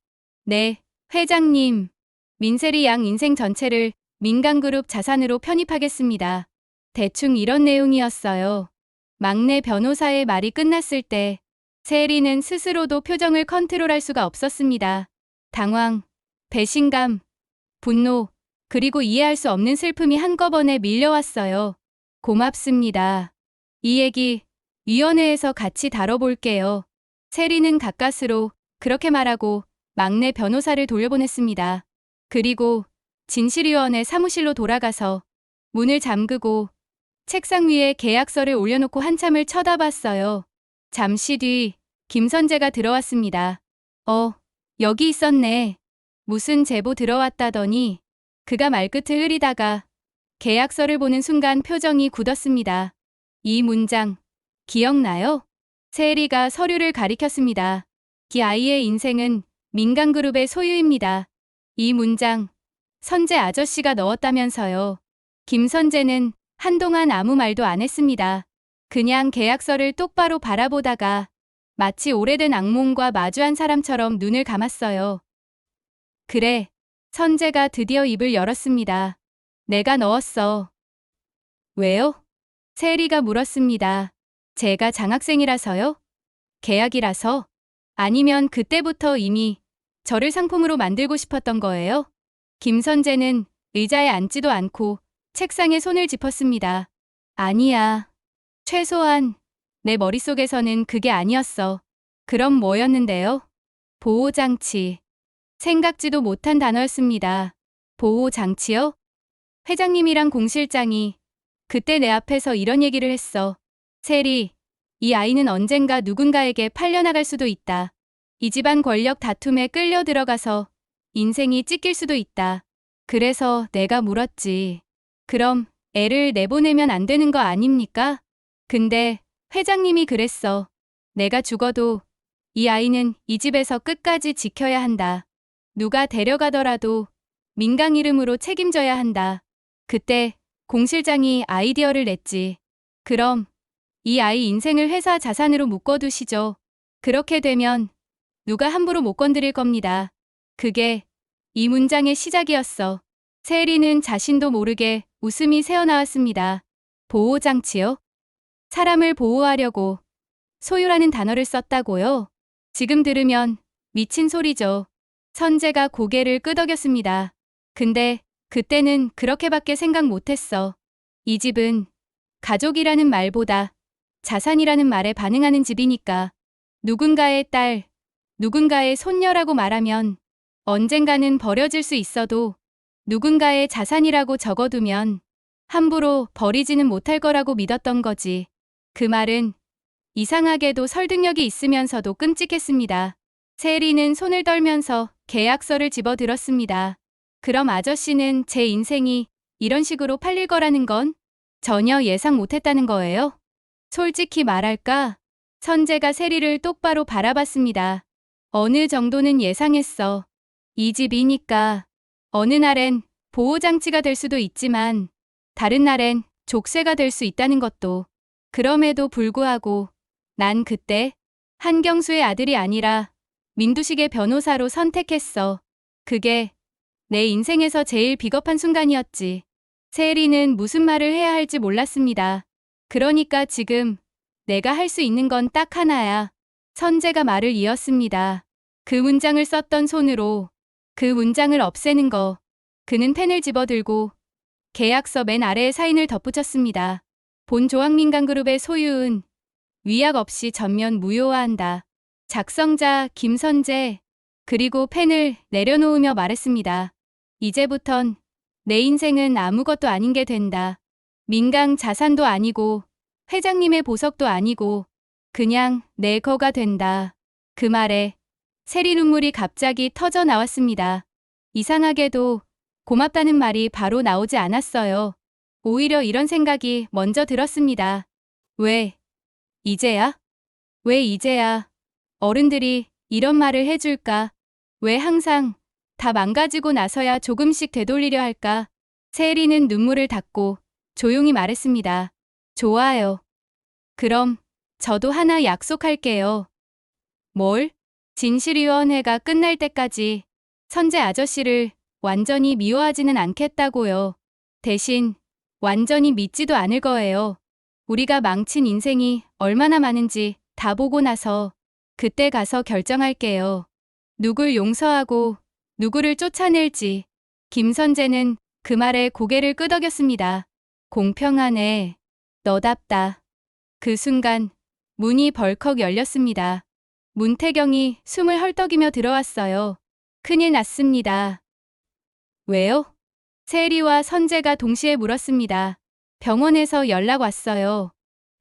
네, 회장님. 민세리 양 인생 전체를 민간그룹 자산으로 편입하겠습니다. 대충 이런 내용이었어요. 막내 변호사의 말이 끝났을 때 세리는 스스로도 표정을 컨트롤할 수가 없었습니다. 당황, 배신감, 분노, 그리고 이해할 수 없는 슬픔이 한꺼번에 밀려왔어요. 고맙습니다. 이 얘기 위원회에서 같이 다뤄볼게요. 세리는 가까스로 그렇게 말하고 막내 변호사를 돌려보냈습니다. 그리고 진실위원회 사무실로 돌아가서 문을 잠그고 책상 위에 계약서를 올려놓고 한참을 쳐다봤어요. 잠시 뒤 김선재가 들어왔습니다. 여기 있었네. 무슨 제보 들어왔다더니 그가 말끝을 흐리다가 계약서를 보는 순간 표정이 굳었습니다. 이 문장 기억나요? 세리가 서류를 가리켰습니다. 이 아이의 인생은 민간그룹의 소유입니다. 이 문장 선재 아저씨가 넣었다면서요. 김선재는 한동안 아무 말도 안 했습니다. 그냥 계약서를 똑바로 바라보다가 마치 오래된 악몽과 마주한 사람처럼 눈을 감았어요. 그래, 선재가 드디어 입을 열었습니다. 내가 넣었어. 왜요? 세리가 물었습니다. 제가 장학생이라서요? 계약이라서? 아니면 그때부터 이미 저를 상품으로 만들고 싶었던 거예요? 김선재는 의자에 앉지도 않고 책상에 손을 짚었습니다. 아니야. 최소한 내 머릿속에서는 그게 아니었어. 그럼 뭐였는데요? 보호장치. 생각지도 못한 단어였습니다. 보호장치요? 회장님이랑 공 실장이 그때 내 앞에서 이런 얘기를 했어. 세리, 이 아이는 언젠가 누군가에게 팔려나갈 수도 있다. 이 집안 권력 다툼에 끌려 들어가서 인생이 찢길 수도 있다. 그래서 내가 물었지. 그럼 애를 내보내면 안 되는 거 아닙니까? 근데 회장님이 그랬어. 내가 죽어도 이 아이는 이 집에서 끝까지 지켜야 한다. 누가 데려가더라도 민강 이름으로 책임져야 한다. 그때 공 실장이 아이디어를 냈지. 그럼 이 아이 인생을 회사 자산으로 묶어두시죠. 그렇게 되면 누가 함부로 못 건드릴 겁니다. 그게 이 문장의 시작이었어. 세리는 자신도 모르게 웃음이 새어나왔습니다. 보호장치요? 사람을 보호하려고 소유라는 단어를 썼다고요? 지금 들으면 미친 소리죠. 선재가 고개를 끄덕였습니다. 근데 그때는 그렇게밖에 생각 못했어. 이 집은 가족이라는 말보다 자산이라는 말에 반응하는 집이니까. 누군가의 딸, 누군가의 손녀라고 말하면 언젠가는 버려질 수 있어도 누군가의 자산이라고 적어두면 함부로 버리지는 못할 거라고 믿었던 거지. 그 말은 이상하게도 설득력이 있으면서도 끔찍했습니다. 세리는 손을 떨면서 계약서를 집어들었습니다. 그럼 아저씨는 제 인생이 이런 식으로 팔릴 거라는 건 전혀 예상 못했다는 거예요? 솔직히 말할까? 선재가 세리를 똑바로 바라봤습니다. 어느 정도는 예상했어. 이 집이니까. 어느 날엔 보호장치가 될 수도 있지만 다른 날엔 족쇄가 될 수 있다는 것도. 그럼에도 불구하고 난 그때 한경수의 아들이 아니라 민두식의 변호사로 선택했어. 그게 내 인생에서 제일 비겁한 순간이었지. 세리는 무슨 말을 해야 할지 몰랐습니다. 그러니까 지금 내가 할 수 있는 건 딱 하나야. 선재가 말을 이었습니다. 그 문장을 썼던 손으로 그 문장을 없애는 거. 그는 펜을 집어들고 계약서 맨 아래에 사인을 덧붙였습니다. 본 조항민간그룹의 소유은 위약 없이 전면 무효화한다. 작성자 김선재. 그리고 펜을 내려놓으며 말했습니다. 이제부턴 내 인생은 아무것도 아닌 게 된다. 민강 자산도 아니고 회장님의 보석도 아니고 그냥 내 거가 된다. 그 말에 세리 눈물이 갑자기 터져 나왔습니다. 이상하게도 고맙다는 말이 바로 나오지 않았어요. 오히려 이런 생각이 먼저 들었습니다. 왜? 이제야? 왜 이제야? 어른들이 이런 말을 해줄까? 왜 항상 다 망가지고 나서야 조금씩 되돌리려 할까? 세리는 눈물을 닦고 조용히 말했습니다. 좋아요. 그럼 저도 하나 약속할게요. 뭘? 진실위원회가 끝날 때까지 선재 아저씨를 완전히 미워하지는 않겠다고요. 대신 완전히 믿지도 않을 거예요. 우리가 망친 인생이 얼마나 많은지 다 보고 나서 그때 가서 결정할게요. 누굴 용서하고 누구를 쫓아낼지. 김선재는 그 말에 고개를 끄덕였습니다. 공평하네. 너답다. 그 순간 문이 벌컥 열렸습니다. 문태경이 숨을 헐떡이며 들어왔어요. 큰일 났습니다. 왜요? 세리와 선재가 동시에 물었습니다. 병원에서 연락 왔어요.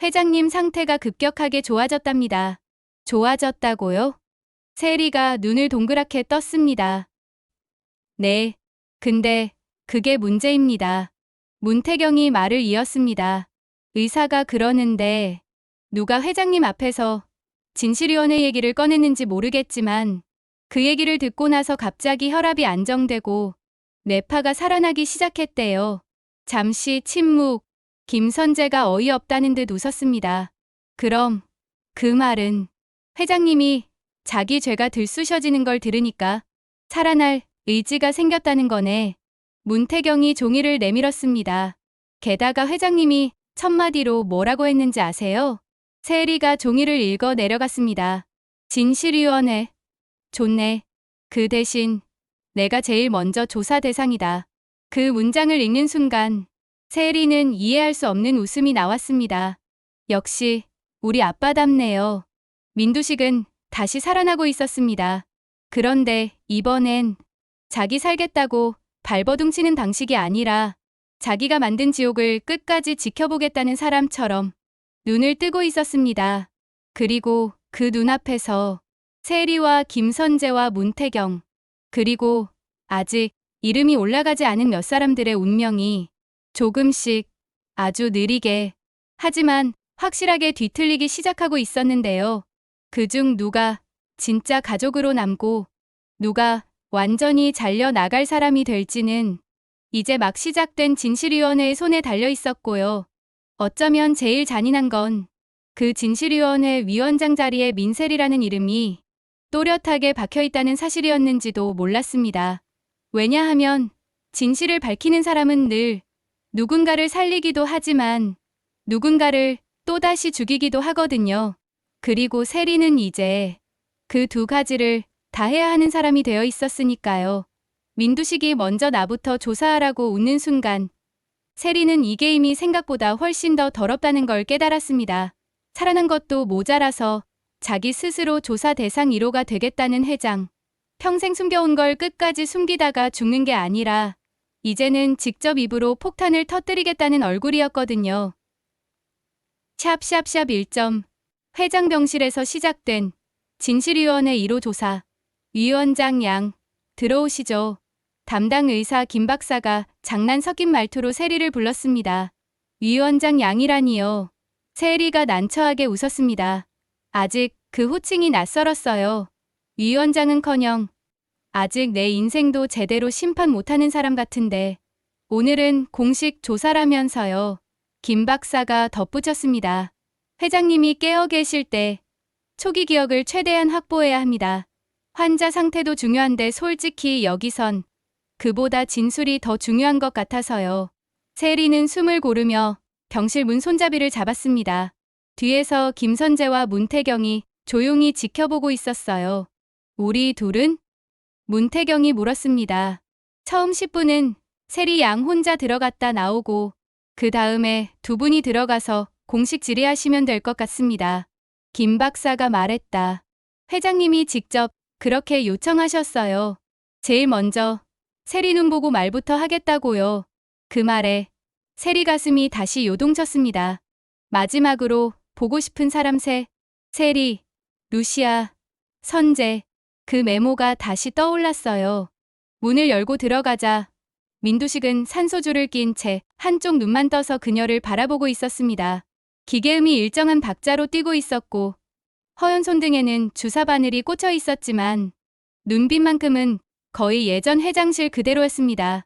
회장님 상태가 급격하게 좋아졌답니다. 좋아졌다고요? 세리가 눈을 동그랗게 떴습니다. 네. 근데 그게 문제입니다. 문태경이 말을 이었습니다. 의사가 그러는데 누가 회장님 앞에서 진실위원회 얘기를 꺼냈는지 모르겠지만 그 얘기를 듣고 나서 갑자기 혈압이 안정되고 뇌파가 살아나기 시작했대요. 잠시 침묵. 김선재가 어이없다는 듯 웃었습니다. 그럼 그 말은 회장님이 자기 죄가 들쑤셔지는 걸 들으니까 살아날 의지가 생겼다는 거네. 문태경이 종이를 내밀었습니다. 게다가 회장님이 첫마디로 뭐라고 했는지 아세요? 세리가 종이를 읽어 내려갔습니다. 진실위원회. 좋네. 그 대신 내가 제일 먼저 조사 대상이다. 그 문장을 읽는 순간 세리는 이해할 수 없는 웃음이 나왔습니다. 역시 우리 아빠답네요. 민두식은 다시 살아나고 있었습니다. 그런데 이번엔 자기 살겠다고 발버둥 치는 방식이 아니라 자기가 만든 지옥을 끝까지 지켜보겠다는 사람처럼 눈을 뜨고 있었습니다. 그리고 그 눈앞에서 세리와 김선재와 문태경, 그리고 아직 이름이 올라가지 않은 몇 사람들의 운명이 조금씩 아주 느리게 하지만 확실하게 뒤틀리기 시작하고 있었는데요. 그중 누가 진짜 가족으로 남고 누가 완전히 잘려나갈 사람이 될지는 이제 막 시작된 진실위원회의 손에 달려 있었고요. 어쩌면 제일 잔인한 건 그 진실위원회 위원장 자리에 민셀이라는 이름이 또렷하게 박혀있다는 사실이었는지도 몰랐습니다. 왜냐하면 진실을 밝히는 사람은 늘 누군가를 살리기도 하지만 누군가를 또다시 죽이기도 하거든요. 그리고 세리는 이제 그 두 가지를 다 해야 하는 사람이 되어 있었으니까요. 민두식이 먼저 나부터 조사하라고 웃는 순간 세리는 이 게임이 생각보다 훨씬 더 더럽다는 걸 깨달았습니다. 살아난 것도 모자라서 자기 스스로 조사 대상 1호가 되겠다는 회장. 평생 숨겨온 걸 끝까지 숨기다가 죽는 게 아니라 이제는 직접 입으로 폭탄을 터뜨리겠다는 얼굴이었거든요. 샵샵샵 1점. 회장병실에서 시작된 진실위원회 1호 조사. 위원장 양, 들어오시죠. 담당 의사 김 박사가 장난 섞인 말투로 세리를 불렀습니다. 위원장 양이라니요. 세리가 난처하게 웃었습니다. 아직 그 호칭이 낯설었어요. 위원장은커녕 아직 내 인생도 제대로 심판 못하는 사람 같은데 오늘은 공식 조사라면서요. 김 박사가 덧붙였습니다. 회장님이 깨어 계실 때 초기 기억을 최대한 확보해야 합니다. 환자 상태도 중요한데 솔직히 여기선 그보다 진술이 더 중요한 것 같아서요. 세리는 숨을 고르며 병실 문 손잡이를 잡았습니다. 뒤에서 김선재와 문태경이 조용히 지켜보고 있었어요. 우리 둘은? 문태경이 물었습니다. 처음 10분은 세리 양 혼자 들어갔다 나오고 그 다음에 두 분이 들어가서 공식 질의하시면 될 것 같습니다. 김 박사가 말했다. 회장님이 직접 그렇게 요청하셨어요. 제일 먼저 세리 눈 보고 말부터 하겠다고요. 그 말에 세리 가슴이 다시 요동쳤습니다. 마지막으로 보고 싶은 사람 세리, 루시아, 선재. 그 메모가 다시 떠올랐어요. 문을 열고 들어가자 민두식은 산소줄을 낀 채 한쪽 눈만 떠서 그녀를 바라보고 있었습니다. 기계음이 일정한 박자로 뛰고 있었고 허연 손등에는 주사 바늘이 꽂혀 있었지만 눈빛만큼은 거의 예전 회장실 그대로였습니다.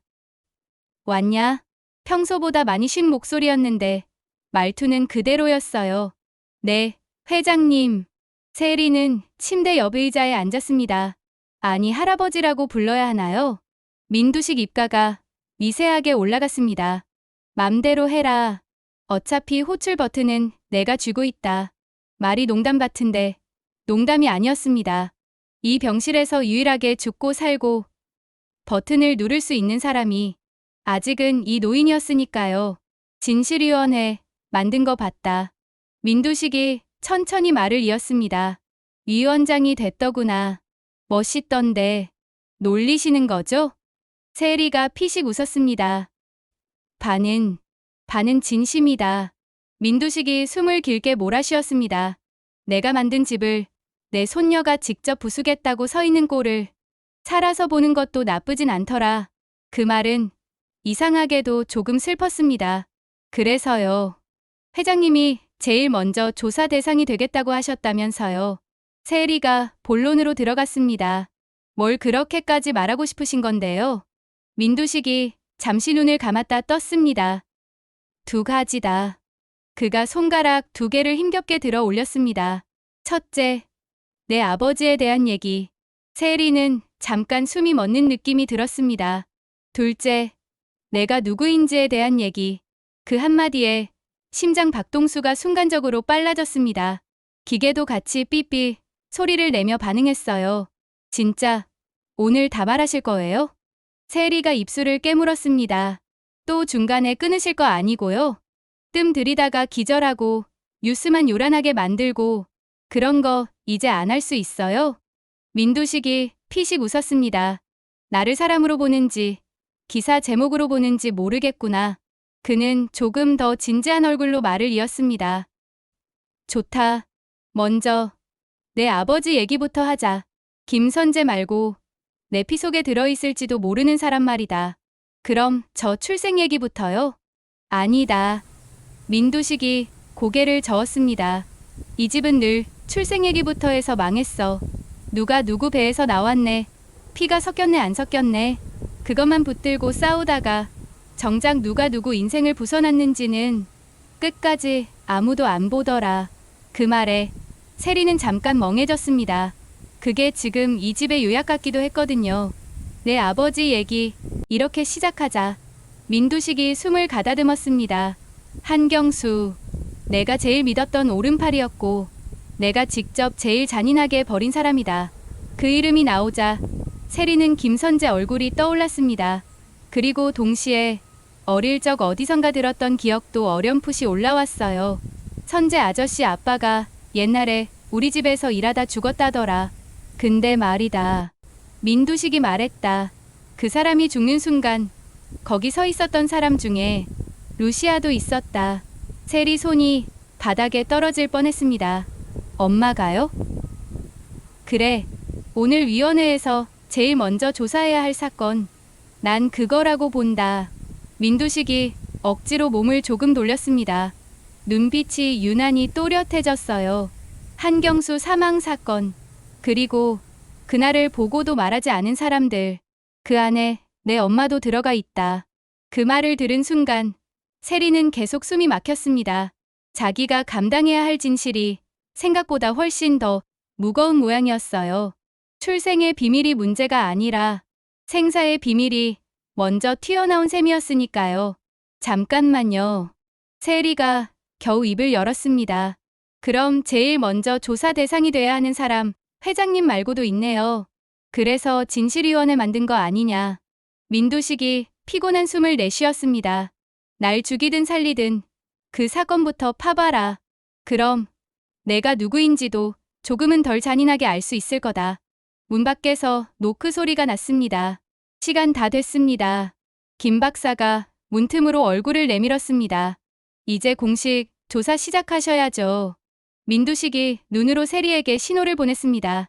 왔냐? 평소보다 많이 쉰 목소리였는데 말투는 그대로였어요. 네, 회장님. 세리는 침대 옆 의자에 앉았습니다. 아니, 할아버지라고 불러야 하나요? 민두식 입가가 미세하게 올라갔습니다. 맘대로 해라. 어차피 호출 버튼은 내가 쥐고 있다. 말이 농담 같은데 농담이 아니었습니다. 이 병실에서 유일하게 죽고 살고 버튼을 누를 수 있는 사람이 아직은 이 노인이었으니까요. 진실위원회 만든 거 봤다. 민두식이 천천히 말을 이었습니다. 위원장이 됐더구나. 멋있던데. 놀리시는 거죠? 세리가 피식 웃었습니다. 반은 진심이다. 민두식이 숨을 길게 몰아쉬었습니다. 내가 만든 집을 내 손녀가 직접 부수겠다고 서 있는 꼴을 살아서 보는 것도 나쁘진 않더라. 그 말은 이상하게도 조금 슬펐습니다. 그래서요. 회장님이 제일 먼저 조사 대상이 되겠다고 하셨다면서요. 세리가 본론으로 들어갔습니다. 뭘 그렇게까지 말하고 싶으신 건데요? 민두식이 잠시 눈을 감았다 떴습니다. 두 가지다. 그가 손가락 두 개를 힘겹게 들어 올렸습니다. 첫째, 내 아버지에 대한 얘기. 세리는 잠깐 숨이 멎는 느낌이 들었습니다. 둘째, 내가 누구인지에 대한 얘기. 그 한마디에 심장 박동수가 순간적으로 빨라졌습니다. 기계도 같이 삐삐 소리를 내며 반응했어요. 진짜 오늘 다 말하실 거예요? 세리가 입술을 깨물었습니다. 또 중간에 끊으실 거 아니고요? 뜸 들이다가 기절하고 뉴스만 요란하게 만들고 그런 거 이제 안 할 수 있어요? 민두식이 피식 웃었습니다. 나를 사람으로 보는지 기사 제목으로 보는지 모르겠구나. 그는 조금 더 진지한 얼굴로 말을 이었습니다. 좋다. 먼저 내 아버지 얘기부터 하자. 김선재 말고 내 피 속에 들어있을지도 모르는 사람 말이다. 그럼 저 출생 얘기부터요? 아니다. 민두식이 고개를 저었습니다. 이 집은 늘 출생 얘기부터 해서 망했어. 누가 누구 배에서 나왔네. 피가 섞였네 안 섞였네. 그것만 붙들고 싸우다가 정작 누가 누구 인생을 부숴놨는지는 끝까지 아무도 안 보더라. 그 말에 세리는 잠깐 멍해졌습니다. 그게 지금 이 집의 요약 같기도 했거든요. 내 아버지 얘기 이렇게 시작하자. 민두식이 숨을 가다듬었습니다. 한경수, 내가 제일 믿었던 오른팔이었고 내가 직접 제일 잔인하게 버린 사람이다. 그 이름이 나오자 세리는 김선재 얼굴이 떠올랐습니다. 그리고 동시에 어릴 적 어디선가 들었던 기억도 어렴풋이 올라왔어요. 선재 아저씨 아빠가 옛날에 우리 집에서 일하다 죽었다더라. 근데 말이다. 민두식이 말했다. 그 사람이 죽는 순간 거기 서 있었던 사람 중에 루시아도 있었다. 세리 손이 바닥에 떨어질 뻔했습니다. 엄마가요? 그래. 오늘 위원회에서 제일 먼저 조사해야 할 사건. 난 그거라고 본다. 민두식이 억지로 몸을 조금 돌렸습니다. 눈빛이 유난히 또렷해졌어요. 한경수 사망 사건. 그리고 그날을 보고도 말하지 않은 사람들. 그 안에 내 엄마도 들어가 있다. 그 말을 들은 순간 세리는 계속 숨이 막혔습니다. 자기가 감당해야 할 진실이 생각보다 훨씬 더 무거운 모양이었어요. 출생의 비밀이 문제가 아니라 생사의 비밀이 먼저 튀어나온 셈이었으니까요. 잠깐만요. 세리가 겨우 입을 열었습니다. 그럼 제일 먼저 조사 대상이 돼야 하는 사람, 회장님 말고도 있네요. 그래서 진실위원회 만든 거 아니냐. 민두식이 피곤한 숨을 내쉬었습니다. 날 죽이든 살리든 그 사건부터 파봐라. 그럼 내가 누구인지도 조금은 덜 잔인하게 알 수 있을 거다. 문 밖에서 노크 소리가 났습니다. 시간 다 됐습니다. 김 박사가 문틈으로 얼굴을 내밀었습니다. 이제 공식 조사 시작하셔야죠. 민두식이 눈으로 세리에게 신호를 보냈습니다.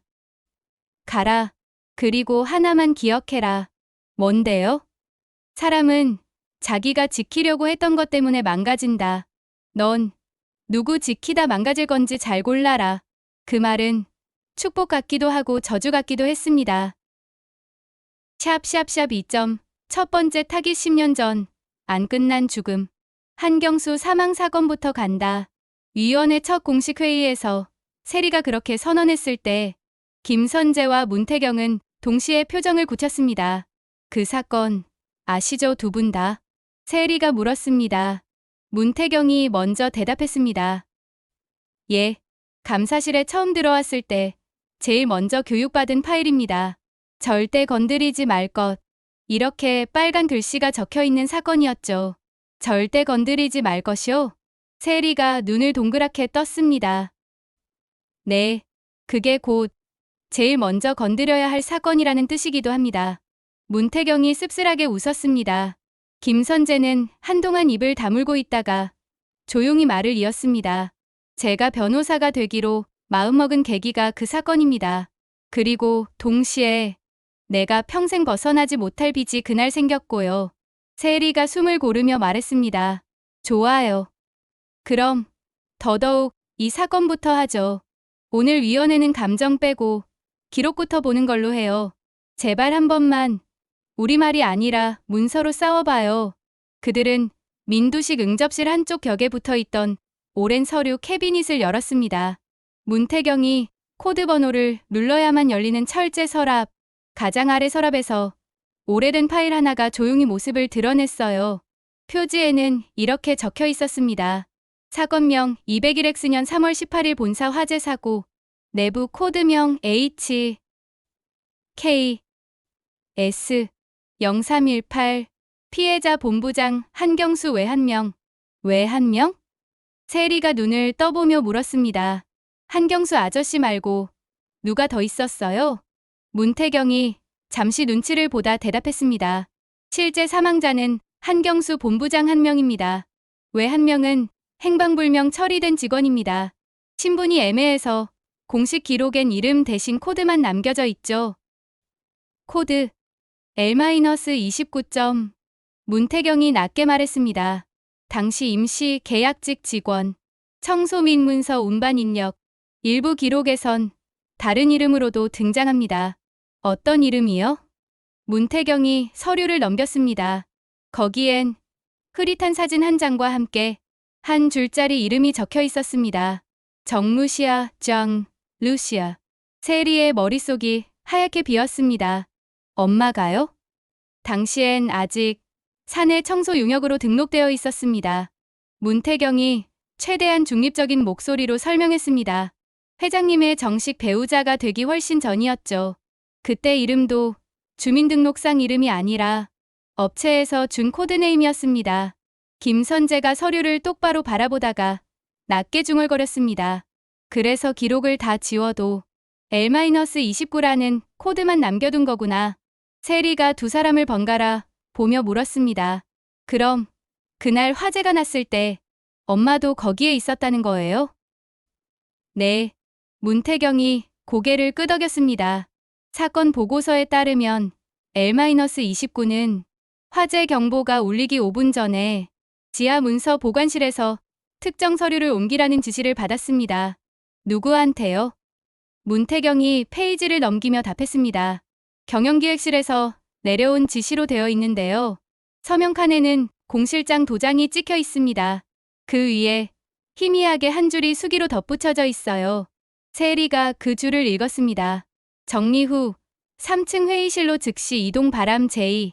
가라. 그리고 하나만 기억해라. 뭔데요? 사람은 자기가 지키려고 했던 것 때문에 망가진다. 넌 누구 지키다 망가질 건지 잘 골라라. 그 말은 축복 같기도 하고 저주 같기도 했습니다. 샵샵샵 2점. 첫 번째 타깃 10년 전. 안 끝난 죽음. 한경수 사망 사건부터 간다. 위원회 첫 공식 회의에서 세리가 그렇게 선언했을 때 김선재와 문태경은 동시에 표정을 굳혔습니다. 그 사건 아시죠? 두 분 다? 세리가 물었습니다. 문태경이 먼저 대답했습니다. 예. 감사실에 처음 들어왔을 때 제일 먼저 교육받은 파일입니다. 절대 건드리지 말 것. 이렇게 빨간 글씨가 적혀 있는 사건이었죠. 절대 건드리지 말 것이요? 세리가 눈을 동그랗게 떴습니다. 네. 그게 곧 제일 먼저 건드려야 할 사건이라는 뜻이기도 합니다. 문태경이 씁쓸하게 웃었습니다. 김선재는 한동안 입을 다물고 있다가 조용히 말을 이었습니다. 제가 변호사가 되기로 마음먹은 계기가 그 사건입니다. 그리고 동시에 내가 평생 벗어나지 못할 빚이 그날 생겼고요. 세리가 숨을 고르며 말했습니다. 좋아요. 그럼 더더욱 이 사건부터 하죠. 오늘 위원회는 감정 빼고 기록부터 보는 걸로 해요. 제발 한 번만 우리말이 아니라 문서로 싸워봐요. 그들은 민두식 응접실 한쪽 벽에 붙어있던 오랜 서류 캐비닛을 열었습니다. 문태경이 코드 번호를 눌러야만 열리는 철제 서랍, 가장 아래 서랍에서 오래된 파일 하나가 조용히 모습을 드러냈어요. 표지에는 이렇게 적혀 있었습니다. 사건명 201X년 3월 18일 본사 화재 사고, 내부 코드명 H, K, S, 0318, 피해자 본부장 한경수 외 한 명. 왜 한 명? 세리가 눈을 떠보며 물었습니다. 한경수 아저씨 말고 누가 더 있었어요? 문태경이 잠시 눈치를 보다 대답했습니다. 실제 사망자는 한경수 본부장 한 명입니다. 외 한 명은 행방불명 처리된 직원입니다. 신분이 애매해서 공식 기록엔 이름 대신 코드만 남겨져 있죠. 코드 L-29점. 문태경이 낮게 말했습니다. 당시 임시 계약직 직원, 청소 및 문서 운반 인력, 일부 기록에선 다른 이름으로도 등장합니다. 어떤 이름이요? 문태경이 서류를 넘겼습니다. 거기엔 흐릿한 사진 한 장과 함께 한 줄짜리 이름이 적혀 있었습니다. 정루시아, 정, 루시아. 세리의 머릿속이 하얗게 비었습니다. 엄마가요? 당시엔 아직 사내 청소 용역으로 등록되어 있었습니다. 문태경이 최대한 중립적인 목소리로 설명했습니다. 회장님의 정식 배우자가 되기 훨씬 전이었죠. 그때 이름도 주민등록상 이름이 아니라 업체에서 준 코드네임이었습니다. 김선재가 서류를 똑바로 바라보다가 낮게 중얼거렸습니다. 그래서 기록을 다 지워도 L-29라는 코드만 남겨둔 거구나. 세리가 두 사람을 번갈아 보며 물었습니다. 그럼 그날 화재가 났을 때 엄마도 거기에 있었다는 거예요? 네. 문태경이 고개를 끄덕였습니다. 사건 보고서에 따르면 L-29는 화재 경보가 울리기 5분 전에 지하 문서 보관실에서 특정 서류를 옮기라는 지시를 받았습니다. 누구한테요? 문태경이 페이지를 넘기며 답했습니다. 경영기획실에서 내려온 지시로 되어 있는데요. 서명칸에는 공실장 도장이 찍혀 있습니다. 그 위에 희미하게 한 줄이 수기로 덧붙여져 있어요. 세리가 그 줄을 읽었습니다. 정리 후 3층 회의실로 즉시 이동 바람 제이.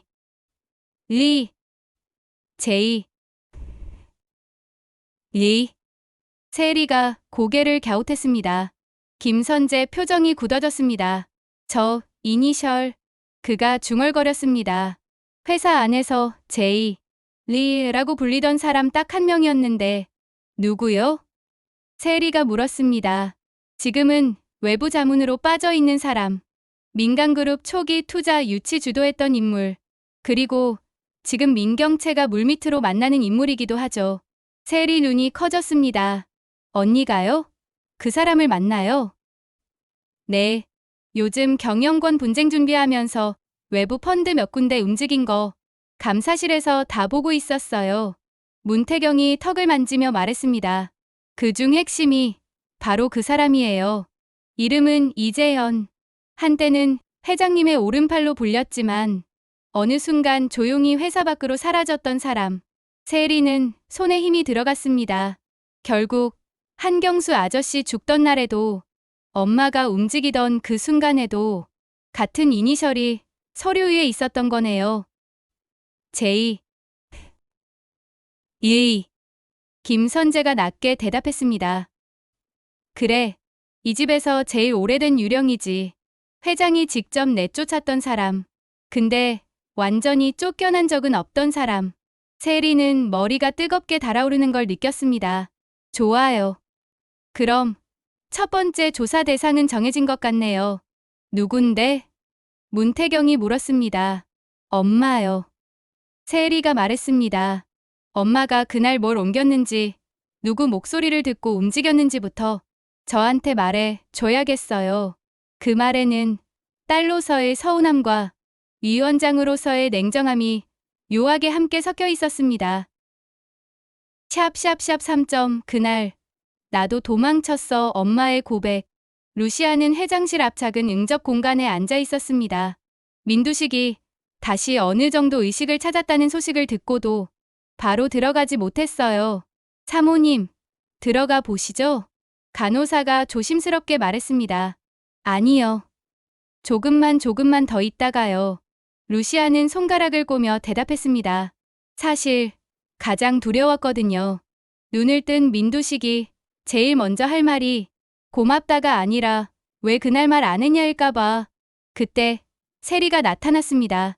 리. 제이. 리. 세리가 고개를 갸웃했습니다. 김선재 표정이 굳어졌습니다. 저 이니셜. 그가 중얼거렸습니다. 회사 안에서 제이. 리라고 불리던 사람 딱 한 명이었는데 누구요? 세리가 물었습니다. 지금은 외부 자문으로 빠져있는 사람. 민간그룹 초기 투자 유치 주도했던 인물. 그리고 지금 민경채가 물밑으로 만나는 인물이기도 하죠. 세리 눈이 커졌습니다. 언니가요? 그 사람을 만나요? 네. 요즘 경영권 분쟁 준비하면서 외부 펀드 몇 군데 움직인 거 감사실에서 다 보고 있었어요. 문태경이 턱을 만지며 말했습니다. 그중 핵심이 바로 그 사람이에요. 이름은 이재현. 한때는 회장님의 오른팔로 불렸지만 어느 순간 조용히 회사 밖으로 사라졌던 사람. 세리는 손에 힘이 들어갔습니다. 결국 한경수 아저씨 죽던 날에도 엄마가 움직이던 그 순간에도 같은 이니셜이 서류 위에 있었던 거네요. 제이. 이. 김선재가 낮게 대답했습니다. 그래. 이 집에서 제일 오래된 유령이지. 회장이 직접 내쫓았던 사람. 근데 완전히 쫓겨난 적은 없던 사람. 세리는 머리가 뜨겁게 달아오르는 걸 느꼈습니다. 좋아요. 그럼 첫 번째 조사 대상은 정해진 것 같네요. 누군데? 문태경이 물었습니다. 엄마요. 세리가 말했습니다. 엄마가 그날 뭘 옮겼는지, 누구 목소리를 듣고 움직였는지부터 저한테 말해 줘야겠어요. 그 말에는 딸로서의 서운함과 위원장으로서의 냉정함이 묘하게 함께 섞여 있었습니다. 샵샵샵 3점 그날 나도 도망쳤어 엄마의 고백. 루시아는 회장실 앞 작은 응접 공간에 앉아 있었습니다. 민두식이 다시 어느 정도 의식을 찾았다는 소식을 듣고도 바로 들어가지 못했어요. 사모님, 들어가 보시죠. 간호사가 조심스럽게 말했습니다. 아니요. 조금만 더 있다가요. 루시아는 손가락을 꼬며 대답했습니다. 사실 가장 두려웠거든요. 눈을 뜬 민두식이 제일 먼저 할 말이 고맙다가 아니라 왜 그날 말 안 했냐일까봐. 그때 세리가 나타났습니다.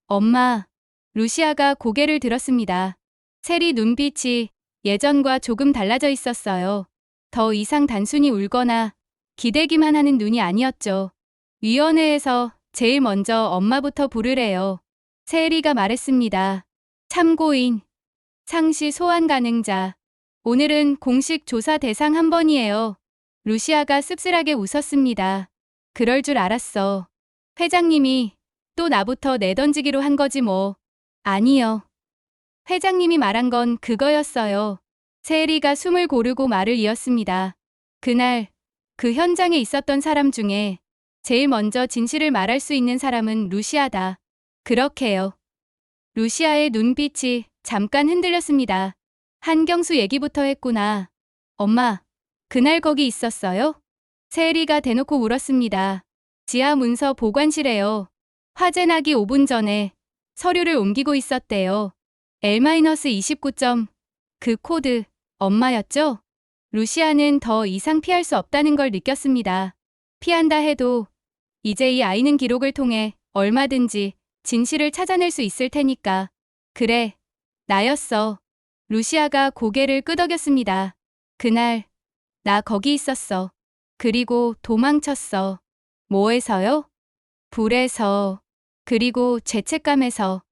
엄마. 루시아가 고개를 들었습니다. 세리 눈빛이 예전과 조금 달라져 있었어요. 더 이상 단순히 울거나 기대기만 하는 눈이 아니었죠. 위원회에서 제일 먼저 엄마부터 부르래요. 세리가 말했습니다. 참고인, 상시 소환 가능자. 오늘은 공식 조사 대상 한 번이에요. 루시아가 씁쓸하게 웃었습니다. 그럴 줄 알았어. 회장님이 또 나부터 내던지기로 한 거지 뭐. 아니요. 회장님이 말한 건 그거였어요. 세리가 숨을 고르고 말을 이었습니다. 그날 그 현장에 있었던 사람 중에 제일 먼저 진실을 말할 수 있는 사람은 루시아다. 그렇게요. 루시아의 눈빛이 잠깐 흔들렸습니다. 한경수 얘기부터 했구나. 엄마, 그날 거기 있었어요? 세리가 대놓고 물었습니다. 지하 문서 보관실에요. 화재 나기 5분 전에 서류를 옮기고 있었대요. L-29점. 그 코드, 엄마였죠? 루시아는 더 이상 피할 수 없다는 걸 느꼈습니다. 피한다 해도 이제 이 아이는 기록을 통해 얼마든지 진실을 찾아낼 수 있을 테니까. 그래, 나였어. 루시아가 고개를 끄덕였습니다. 그날, 나 거기 있었어. 그리고 도망쳤어. 뭐에서요? 불에서. 그리고 죄책감에서.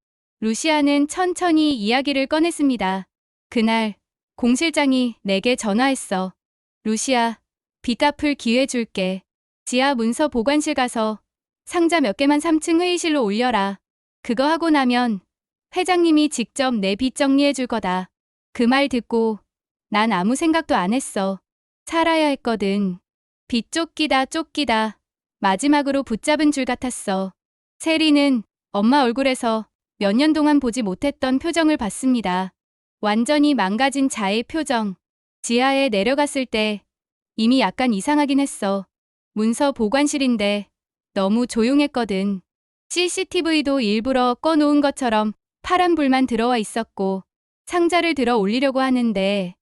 루시아는 천천히 이야기를 꺼냈습니다. 그날 공 실장이 내게 전화했어. 루시아, 빚 갚을 기회 줄게. 지하 문서 보관실 가서 상자 몇 개만 3층 회의실로 올려라. 그거 하고 나면 회장님이 직접 내 빚 정리해 줄 거다. 그 말 듣고 난 아무 생각도 안 했어. 살아야 했거든. 빚 쫓기다. 마지막으로 붙잡은 줄 같았어. 세리는 엄마 얼굴에서 몇 년 동안 보지 못했던 표정을 봤습니다. 완전히 망가진 자의 표정. 지하에 내려갔을 때 이미 약간 이상하긴 했어. 문서 보관실인데 너무 조용했거든. CCTV도 일부러 꺼놓은 것처럼 파란 불만 들어와 있었고 상자를 들어 올리려고 하는데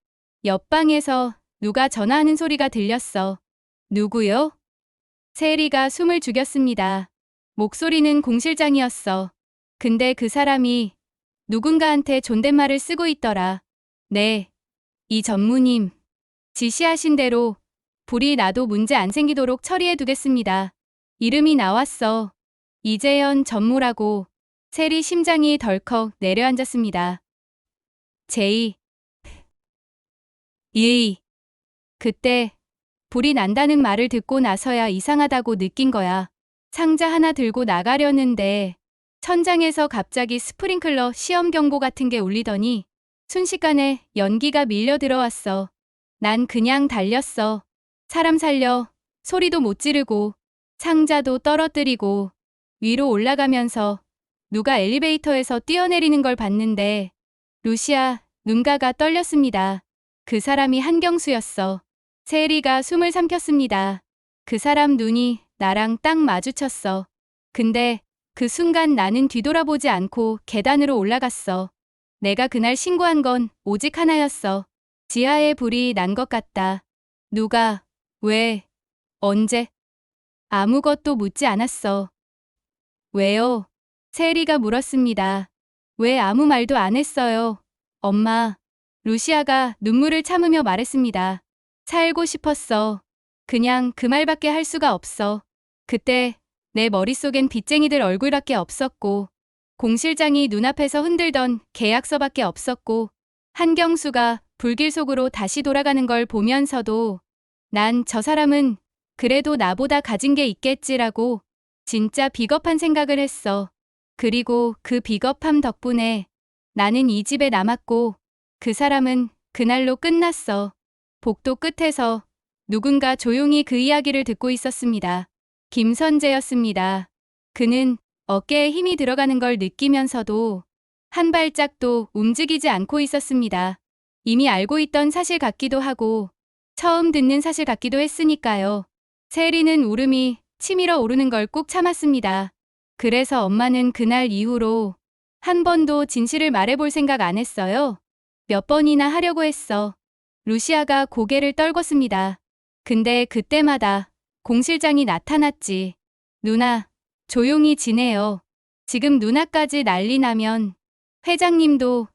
옆방에서 누가 전화하는 소리가 들렸어. 누구요? 세리가 숨을 죽였습니다. 목소리는 공 실장이었어. 근데 그 사람이 누군가한테 존댓말을 쓰고 있더라. 네, 이 전무님. 지시하신 대로 불이 나도 문제 안 생기도록 처리해 두겠습니다. 이름이 나왔어. 이재현 전무라고. 세리 심장이 덜컥 내려앉았습니다. 제이. 그때 불이 난다는 말을 듣고 나서야 이상하다고 느낀 거야. 상자 하나 들고 나가려는데 천장에서 갑자기 스프링클러 시험 경보 같은 게 울리더니 순식간에 연기가 밀려 들어왔어. 난 그냥 달렸어. 사람 살려 소리도 못 지르고 상자도 떨어뜨리고 위로 올라가면서 누가 엘리베이터에서 뛰어내리는 걸 봤는데 루시아 눈가가 떨렸습니다. 그 사람이 한경수였어. 세리가 숨을 삼켰습니다. 그 사람 눈이 나랑 딱 마주쳤어. 근데 그 순간 나는 뒤돌아보지 않고 계단으로 올라갔어. 내가 그날 신고한 건 오직 하나였어. 지하에 불이 난 것 같다. 누가, 왜, 언제? 아무것도 묻지 않았어. 왜요? 세리가 물었습니다. 왜 아무 말도 안 했어요? 엄마. 루시아가 눈물을 참으며 말했습니다. 살고 싶었어. 그냥 그 말밖에 할 수가 없어. 그때 내 머릿속엔 빚쟁이들 얼굴밖에 없었고 공 실장이 눈앞에서 흔들던 계약서밖에 없었고 한경수가 불길 속으로 다시 돌아가는 걸 보면서도 난 저 사람은 그래도 나보다 가진 게 있겠지라고 진짜 비겁한 생각을 했어. 그리고 그 비겁함 덕분에 나는 이 집에 남았고 그 사람은 그날로 끝났어. 복도 끝에서 누군가 조용히 그 이야기를 듣고 있었습니다. 김선재였습니다. 그는 어깨에 힘이 들어가는 걸 느끼면서도 한 발짝도 움직이지 않고 있었습니다. 이미 알고 있던 사실 같기도 하고 처음 듣는 사실 같기도 했으니까요. 세리는 울음이 치밀어 오르는 걸 꾹 참았습니다. 그래서 엄마는 그날 이후로 한 번도 진실을 말해볼 생각 안 했어요. 몇 번이나 하려고 했어. 루시아가 고개를 떨궜습니다. 근데 그때마다 공 실장이 나타났지. 누나, 조용히 지내요. 지금 누나까지 난리 나면 회장님도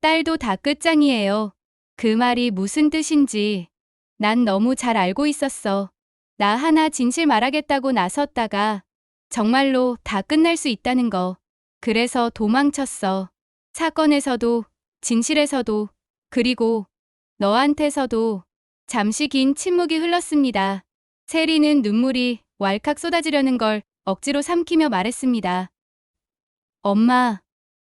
딸도 다 끝장이에요. 그 말이 무슨 뜻인지 난 너무 잘 알고 있었어. 나 하나 진실 말하겠다고 나섰다가 정말로 다 끝날 수 있다는 거. 그래서 도망쳤어. 사건에서도 진실에서도 그리고 너한테서도. 잠시 긴 침묵이 흘렀습니다. 세리는 눈물이 왈칵 쏟아지려는 걸 억지로 삼키며 말했습니다. 엄마,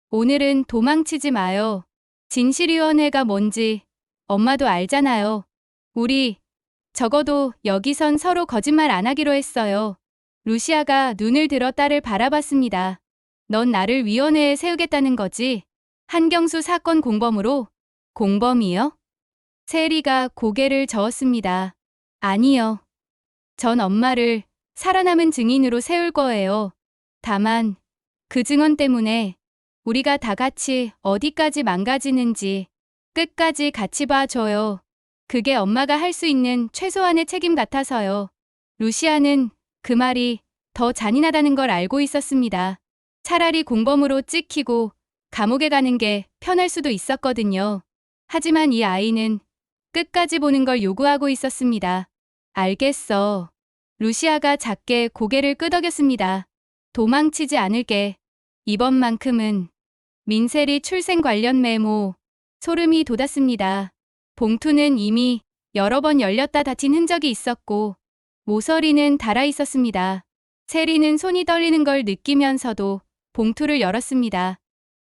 오늘은 도망치지 마요. 진실위원회가 뭔지 엄마도 알잖아요. 우리 적어도 여기선 서로 거짓말 안 하기로 했어요. 루시아가 눈을 들어 딸을 바라봤습니다. 넌 나를 위원회에 세우겠다는 거지? 한경수 사건 공범으로? 공범이요? 세리가 고개를 저었습니다. 아니요. 전 엄마를 살아남은 증인으로 세울 거예요. 다만 그 증언 때문에 우리가 다 같이 어디까지 망가지는지 끝까지 같이 봐줘요. 그게 엄마가 할 수 있는 최소한의 책임 같아서요. 루시아는 그 말이 더 잔인하다는 걸 알고 있었습니다. 차라리 공범으로 찍히고 감옥에 가는 게 편할 수도 있었거든요. 하지만 이 아이는 끝까지 보는 걸 요구하고 있었습니다. 알겠어. 루시아가 작게 고개를 끄덕였습니다. 도망치지 않을게. 이번만큼은 민세리 출생 관련 메모. 소름이 돋았습니다. 봉투는 이미 여러 번 열렸다 닫힌 흔적이 있었고 모서리는 닳아 있었습니다. 세리는 손이 떨리는 걸 느끼면서도 봉투를 열었습니다.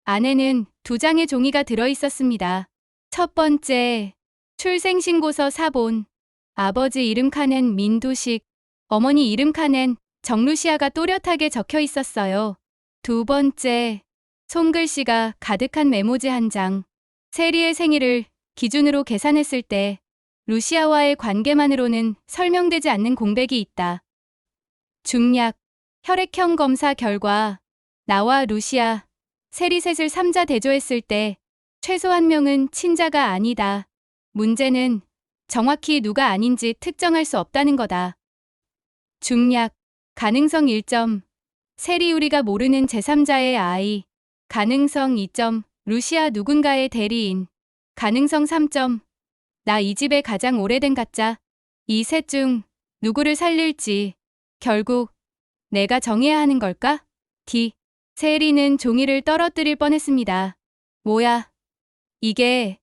안에는 2장의 종이가 들어 있었습니다. 첫 번째, 출생신고서 사본. 아버지 이름 칸엔 민두식, 어머니 이름 칸엔 정루시아가 또렷하게 적혀 있었어요. 두 번째, 손글씨가 가득한 메모지 한 장. 세리의 생일을 기준으로 계산했을 때 루시아와의 관계만으로는 설명되지 않는 공백이 있다. 중략, 혈액형 검사 결과 나와 루시아, 세리 셋을 3자 대조했을 때 최소 한 명은 친자가 아니다. 문제는 정확히 누가 아닌지 특정할 수 없다는 거다. 중략, 가능성 1점, 세리 우리가 모르는 제3자의 아이. 가능성 2점, 루시아 누군가의 대리인. 가능성 3점, 나 이 집에 가장 오래된 가짜. 이 셋 중 누구를 살릴지 결국 내가 정해야 하는 걸까? D. 세리는 종이를 떨어뜨릴 뻔했습니다. 뭐야? 이게.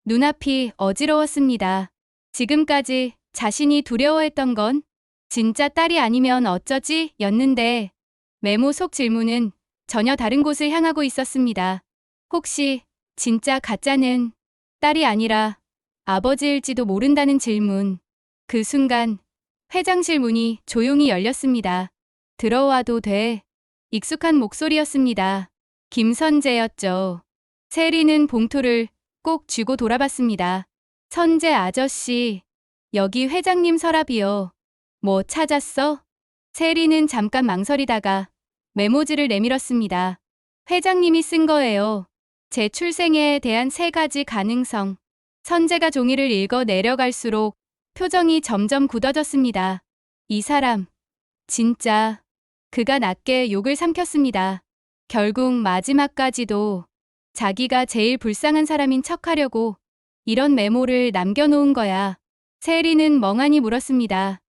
눈앞이 어지러웠습니다. 지금까지 자신이 두려워했던 건 진짜 딸이 아니면 어쩌지? 였는데 메모 속 질문은 전혀 다른 곳을 향하고 있었습니다. 혹시 진짜 가짜는 딸이 아니라 아버지일지도 모른다는 질문. 그 순간 회장실 문이 조용히 열렸습니다. 들어와도 돼. 익숙한 목소리였습니다. 김선재였죠. 세리는 봉투를 꼭 쥐고 돌아봤습니다. 선재 아저씨, 여기 회장님 서랍이요. 뭐 찾았어? 세리는 잠깐 망설이다가 메모지를 내밀었습니다. 회장님이 쓴 거예요. 제 출생에 대한 3가지 가능성. 선재가 종이를 읽어 내려갈수록 표정이 점점 굳어졌습니다. 이 사람, 진짜. 그가 낮게 욕을 삼켰습니다. 결국 마지막까지도 자기가 제일 불쌍한 사람인 척하려고 이런 메모를 남겨놓은 거야. 세리는 멍하니 물었습니다.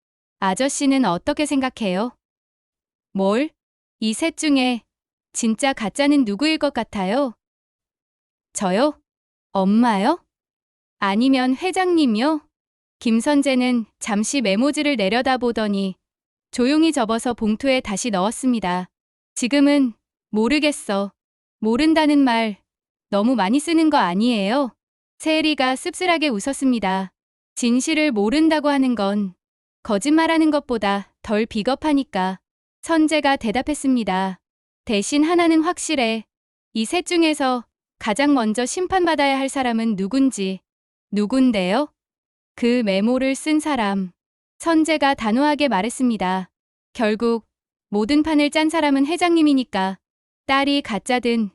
아저씨는 어떻게 생각해요? 뭘? 이 셋 중에 진짜 가짜는 누구일 것 같아요? 저요? 엄마요? 아니면 회장님이요? 김선재는 잠시 메모지를 내려다보더니 조용히 접어서 봉투에 다시 넣었습니다. 지금은 모르겠어. 모른다는 말 너무 많이 쓰는 거 아니에요? 세리가 씁쓸하게 웃었습니다. 진실을 모른다고 하는 건 거짓말하는 것보다 덜 비겁하니까. 선재가 대답했습니다. 대신 하나는 확실해. 이 셋 중에서 가장 먼저 심판받아야 할 사람은 누군지. 누군데요? 그 메모를 쓴 사람. 선재가 단호하게 말했습니다. 결국 모든 판을 짠 사람은 회장님이니까. 딸이 가짜든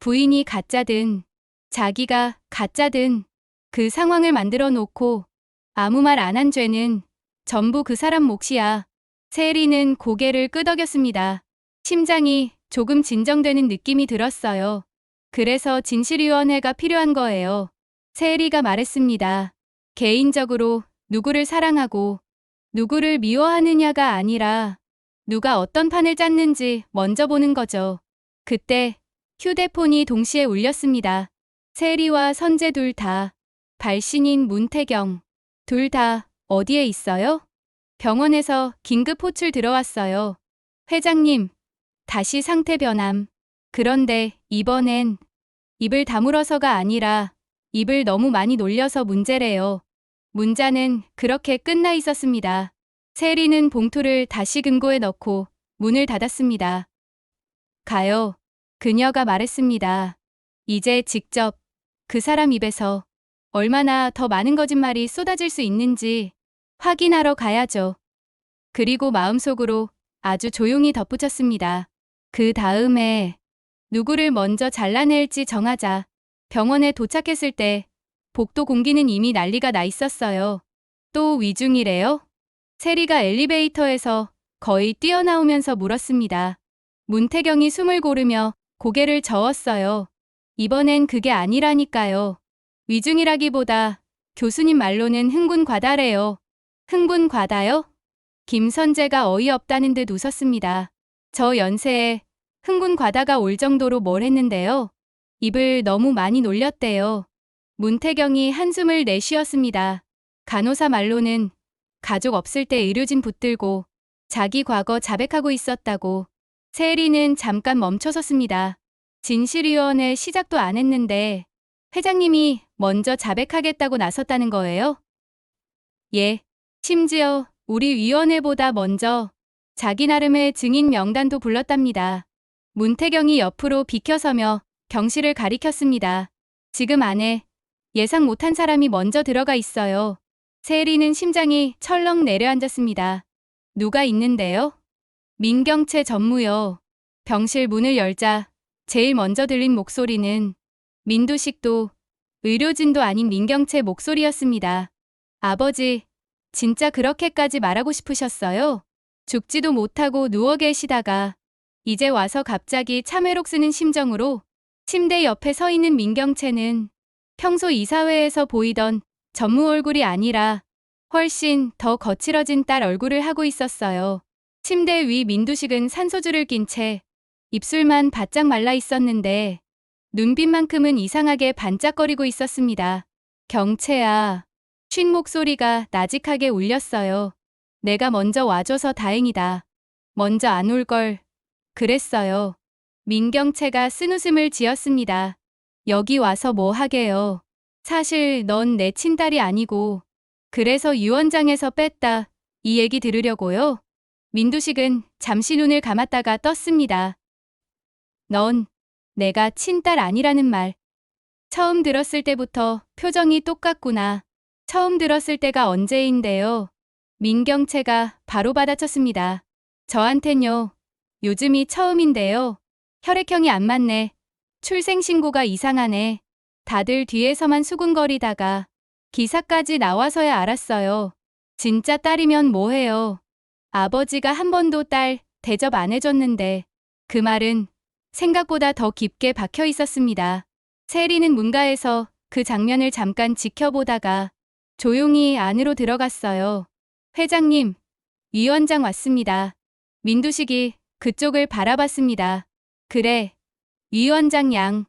부인이 가짜든 자기가 가짜든 그 상황을 만들어 놓고 아무 말 안 한 죄는 전부 그 사람 몫이야. 세리는 고개를 끄덕였습니다. 심장이 조금 진정되는 느낌이 들었어요. 그래서 진실위원회가 필요한 거예요. 세리가 말했습니다. 개인적으로 누구를 사랑하고 누구를 미워하느냐가 아니라 누가 어떤 판을 짰는지 먼저 보는 거죠. 그때 휴대폰이 동시에 울렸습니다. 세리와 선재 둘 다. 발신인 문태경. 둘 다 어디에 있어요? 병원에서 긴급 호출 들어왔어요. 회장님, 다시 상태 변함. 그런데 이번엔 입을 다물어서가 아니라 입을 너무 많이 놀려서 문제래요. 문자는 그렇게 끝나 있었습니다. 세리는 봉투를 다시 금고에 넣고 문을 닫았습니다. 가요. 그녀가 말했습니다. 이제 직접 그 사람 입에서 얼마나 더 많은 거짓말이 쏟아질 수 있는지 확인하러 가야죠. 그리고 마음속으로 아주 조용히 덧붙였습니다. 그 다음에 누구를 먼저 잘라낼지 정하자. 병원에 도착했을 때 복도 공기는 이미 난리가 나 있었어요. 또 위중이래요? 세리가 엘리베이터에서 거의 뛰어나오면서 물었습니다. 문태경이 숨을 고르며 고개를 저었어요. 이번엔 그게 아니라니까요. 위중이라기보다 교수님 말로는 흥분과다래요. 흥분과다요? 김선재가 어이없다는 듯 웃었습니다. 저 연세에 흥분과다가 올 정도로 뭘 했는데요. 입을 너무 많이 놀렸대요. 문태경이 한숨을 내쉬었습니다. 간호사 말로는 가족 없을 때 의료진 붙들고 자기 과거 자백하고 있었다고. 세리는 잠깐 멈춰섰습니다. 진실위원회 시작도 안 했는데 회장님이 먼저 자백하겠다고 나섰다는 거예요? 예. 심지어 우리 위원회보다 먼저 자기 나름의 증인 명단도 불렀답니다. 문태경이 옆으로 비켜서며 경실을 가리켰습니다. 지금 안에 예상 못한 사람이 먼저 들어가 있어요. 세리는 심장이 철렁 내려앉았습니다. 누가 있는데요? 민경채 전무요. 병실 문을 열자 제일 먼저 들린 목소리는 민두식도 의료진도 아닌 민경채 목소리였습니다. 아버지, 진짜 그렇게까지 말하고 싶으셨어요? 죽지도 못하고 누워 계시다가 이제 와서 갑자기 참회록 쓰는 심정으로 침대 옆에 서 있는 민경채는 평소 이사회에서 보이던 전무 얼굴이 아니라 훨씬 더 거칠어진 딸 얼굴을 하고 있었어요. 침대 위 민두식은 산소줄을 낀 채 입술만 바짝 말라 있었는데 눈빛만큼은 이상하게 반짝거리고 있었습니다. 경채야. 쉰 목소리가 나직하게 울렸어요. 내가 먼저 와줘서 다행이다. 먼저 안 올 걸 그랬어요. 민경채가 쓴웃음을 지었습니다. 여기 와서 뭐 하게요. 사실 넌 내 친딸이 아니고 그래서 유원장에서 뺐다. 이 얘기 들으려고요. 민두식은 잠시 눈을 감았다가 떴습니다. 넌 내가 친딸 아니라는 말. 처음 들었을 때부터 표정이 똑같구나. 처음 들었을 때가 언제인데요. 민경채가 바로 받아쳤습니다. 저한텐요. 요즘이 처음인데요. 혈액형이 안 맞네. 출생신고가 이상하네. 다들 뒤에서만 수군거리다가 기사까지 나와서야 알았어요. 진짜 딸이면 뭐해요. 아버지가 한 번도 딸 대접 안 해줬는데 그 말은 생각보다 더 깊게 박혀 있었습니다. 세리는 문가에서 그 장면을 잠깐 지켜보다가 조용히 안으로 들어갔어요. 회장님, 위원장 왔습니다. 민두식이 그쪽을 바라봤습니다. 그래, 위원장 양.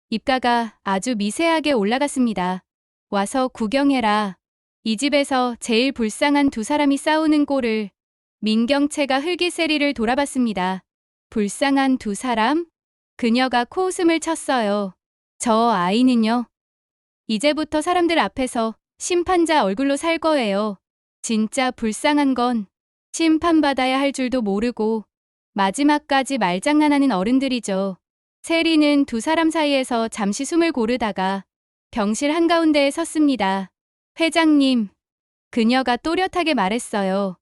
입가가 아주 미세하게 올라갔습니다. 와서 구경해라. 이 집에서 제일 불쌍한 두 사람이 싸우는 꼴을. 민경채가 흘기세리를 돌아봤습니다. 불쌍한 두 사람? 그녀가 코웃음을 쳤어요. 저 아이는요. 이제부터 사람들 앞에서 심판자 얼굴로 살 거예요. 진짜 불쌍한 건 심판받아야 할 줄도 모르고 마지막까지 말장난하는 어른들이죠. 세리는 두 사람 사이에서 잠시 숨을 고르다가 병실 한가운데에 섰습니다. 회장님, 그녀가 또렷하게 말했어요.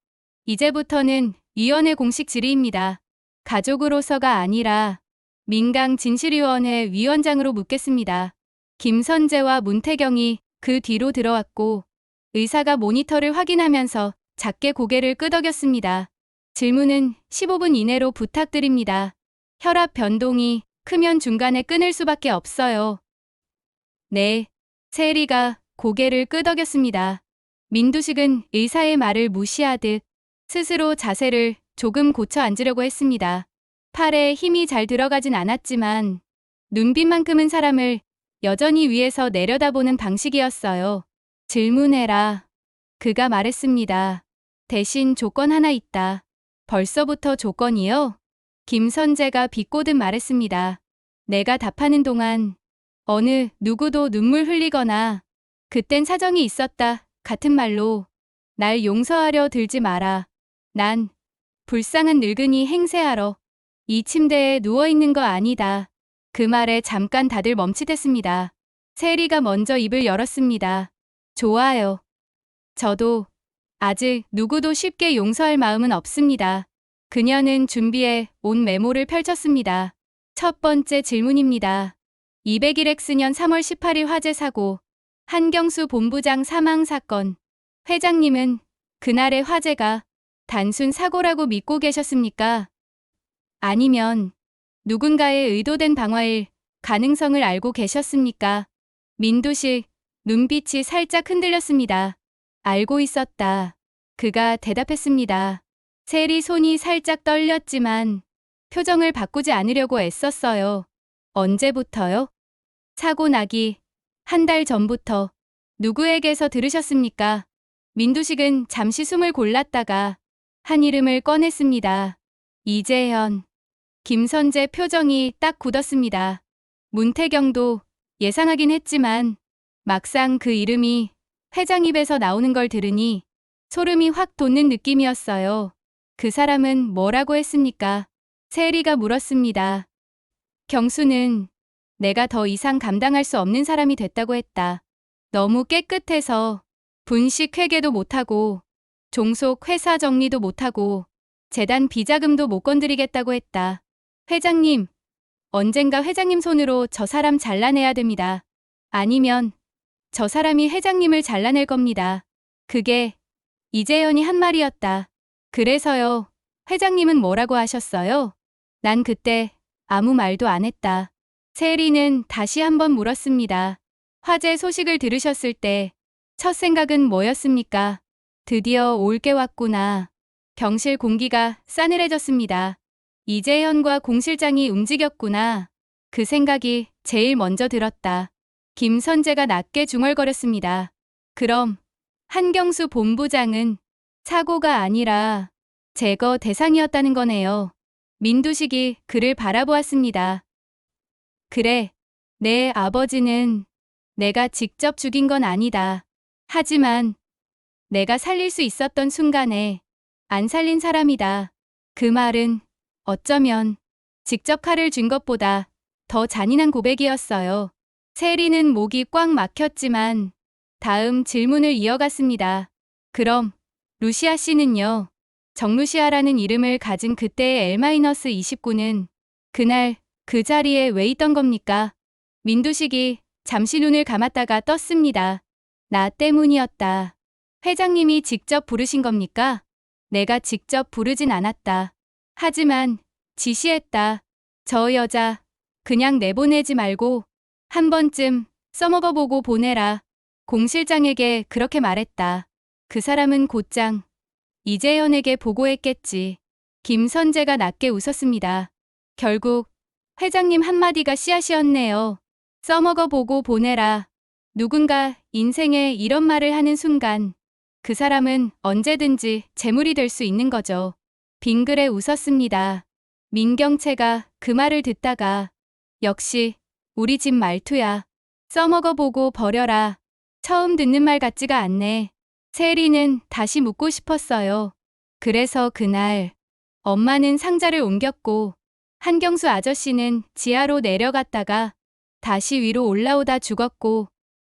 이제부터는 위원회 공식 질의입니다. 가족으로서가 아니라 민강진실위원회 위원장으로 묻겠습니다. 김선재와 문태경이 그 뒤로 들어왔고 의사가 모니터를 확인하면서 작게 고개를 끄덕였습니다. 질문은 15분 이내로 부탁드립니다. 혈압 변동이 크면 중간에 끊을 수밖에 없어요. 네. 세리가 고개를 끄덕였습니다. 민두식은 의사의 말을 무시하듯 스스로 자세를 조금 고쳐 앉으려고 했습니다. 팔에 힘이 잘 들어가진 않았지만 눈빛만큼은 사람을 여전히 위에서 내려다보는 방식이었어요. 질문해라. 그가 말했습니다. 대신 조건 하나 있다. 벌써부터 조건이요? 김선재가 비꼬듯 말했습니다. 내가 답하는 동안 어느 누구도 눈물 흘리거나 그땐 사정이 있었다 같은 말로 날 용서하려 들지 마라. 난 불쌍한 늙은이 행세하러 이 침대에 누워있는 거 아니다. 그 말에 잠깐 다들 멈칫했습니다. 세리가 먼저 입을 열었습니다. 좋아요. 저도 아직 누구도 쉽게 용서할 마음은 없습니다. 그녀는 준비해 온 메모를 펼쳤습니다. 첫 번째 질문입니다. 201X년 3월 18일 화재 사고, 한경수 본부장 사망 사건. 회장님은 그날의 화재가 단순 사고라고 믿고 계셨습니까? 아니면 누군가의 의도된 방화일 가능성을 알고 계셨습니까? 민두식 눈빛이 살짝 흔들렸습니다. 알고 있었다. 그가 대답했습니다. 세리 손이 살짝 떨렸지만 표정을 바꾸지 않으려고 애썼어요. 언제부터요? 사고 나기 한 달 전부터 누구에게서 들으셨습니까? 민두식은 잠시 숨을 골랐다가 한 이름을 꺼냈습니다. 이재현. 김선재 표정이 딱 굳었습니다. 문태경도 예상하긴 했지만 막상 그 이름이 회장 입에서 나오는 걸 들으니 소름이 확 돋는 느낌이었어요. 그 사람은 뭐라고 했습니까? 세리가 물었습니다. 경수는 내가 더 이상 감당할 수 없는 사람이 됐다고 했다. 너무 깨끗해서 분식 회계도 못하고 종속 회사 정리도 못하고 재단 비자금도 못 건드리겠다고 했다. 회장님, 언젠가 회장님 손으로 저 사람 잘라내야 됩니다. 아니면 저 사람이 회장님을 잘라낼 겁니다. 그게 이재현이 한 말이었다. 그래서요, 회장님은 뭐라고 하셨어요? 난 그때 아무 말도 안 했다. 세리는 다시 한번 물었습니다. 화재 소식을 들으셨을 때 첫 생각은 뭐였습니까? 드디어 올 게 왔구나. 경실 공기가 싸늘해졌습니다. 이재현과 공 실장이 움직였구나. 그 생각이 제일 먼저 들었다. 김선재가 낮게 중얼거렸습니다. 그럼 한경수 본부장은 사고가 아니라 제거 대상이었다는 거네요. 민두식이 그를 바라보았습니다. 그래, 내 아버지는 내가 직접 죽인 건 아니다. 하지만 내가 살릴 수 있었던 순간에 안 살린 사람이다. 그 말은 어쩌면 직접 칼을 쥔 것보다 더 잔인한 고백이었어요. 세리는 목이 꽉 막혔지만 다음 질문을 이어갔습니다. 그럼 루시아 씨는요? 정루시아라는 이름을 가진 그때의 L-29는 그날 그 자리에 왜 있던 겁니까? 민두식이 잠시 눈을 감았다가 떴습니다. 나 때문이었다. 회장님이 직접 부르신 겁니까? 내가 직접 부르진 않았다. 하지만 지시했다. 저 여자 그냥 내보내지 말고 한 번쯤 써먹어보고 보내라. 공 실장에게 그렇게 말했다. 그 사람은 곧장 이재현에게 보고했겠지. 김선재가 낮게 웃었습니다. 결국 회장님 한마디가 씨앗이었네요. 써먹어보고 보내라. 누군가 인생에 이런 말을 하는 순간 그 사람은 언제든지 재물이 될 수 있는 거죠. 빙그레 웃었습니다. 민경채가 그 말을 듣다가 역시 우리 집 말투야. 써먹어보고 버려라. 처음 듣는 말 같지가 않네. 세리는 다시 묻고 싶었어요. 그래서 그날 엄마는 상자를 옮겼고 한경수 아저씨는 지하로 내려갔다가 다시 위로 올라오다 죽었고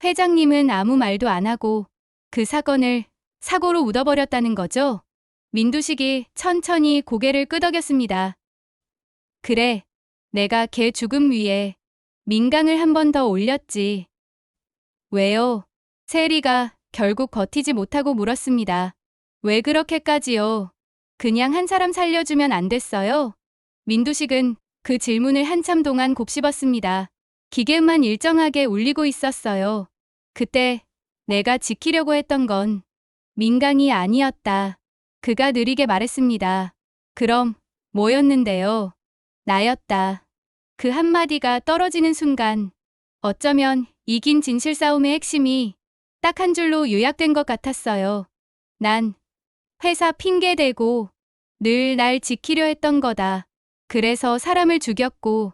회장님은 아무 말도 안 하고 그 사건을 사고로 묻어버렸다는 거죠. 민두식이 천천히 고개를 끄덕였습니다. 그래, 내가 걔 죽음 위에 민강을 한 번 더 올렸지. 왜요? 세리가 결국 버티지 못하고 물었습니다. 왜 그렇게까지요? 그냥 한 사람 살려주면 안 됐어요? 민두식은 그 질문을 한참 동안 곱씹었습니다. 기계음만 일정하게 울리고 있었어요. 그때 내가 지키려고 했던 건 민강이 아니었다. 그가 느리게 말했습니다. 그럼 뭐였는데요? 나였다. 그 한마디가 떨어지는 순간 어쩌면 이긴 진실 싸움의 핵심이 딱 한 줄로 요약된 것 같았어요. 난 회사 핑계대고 늘 날 지키려 했던 거다. 그래서 사람을 죽였고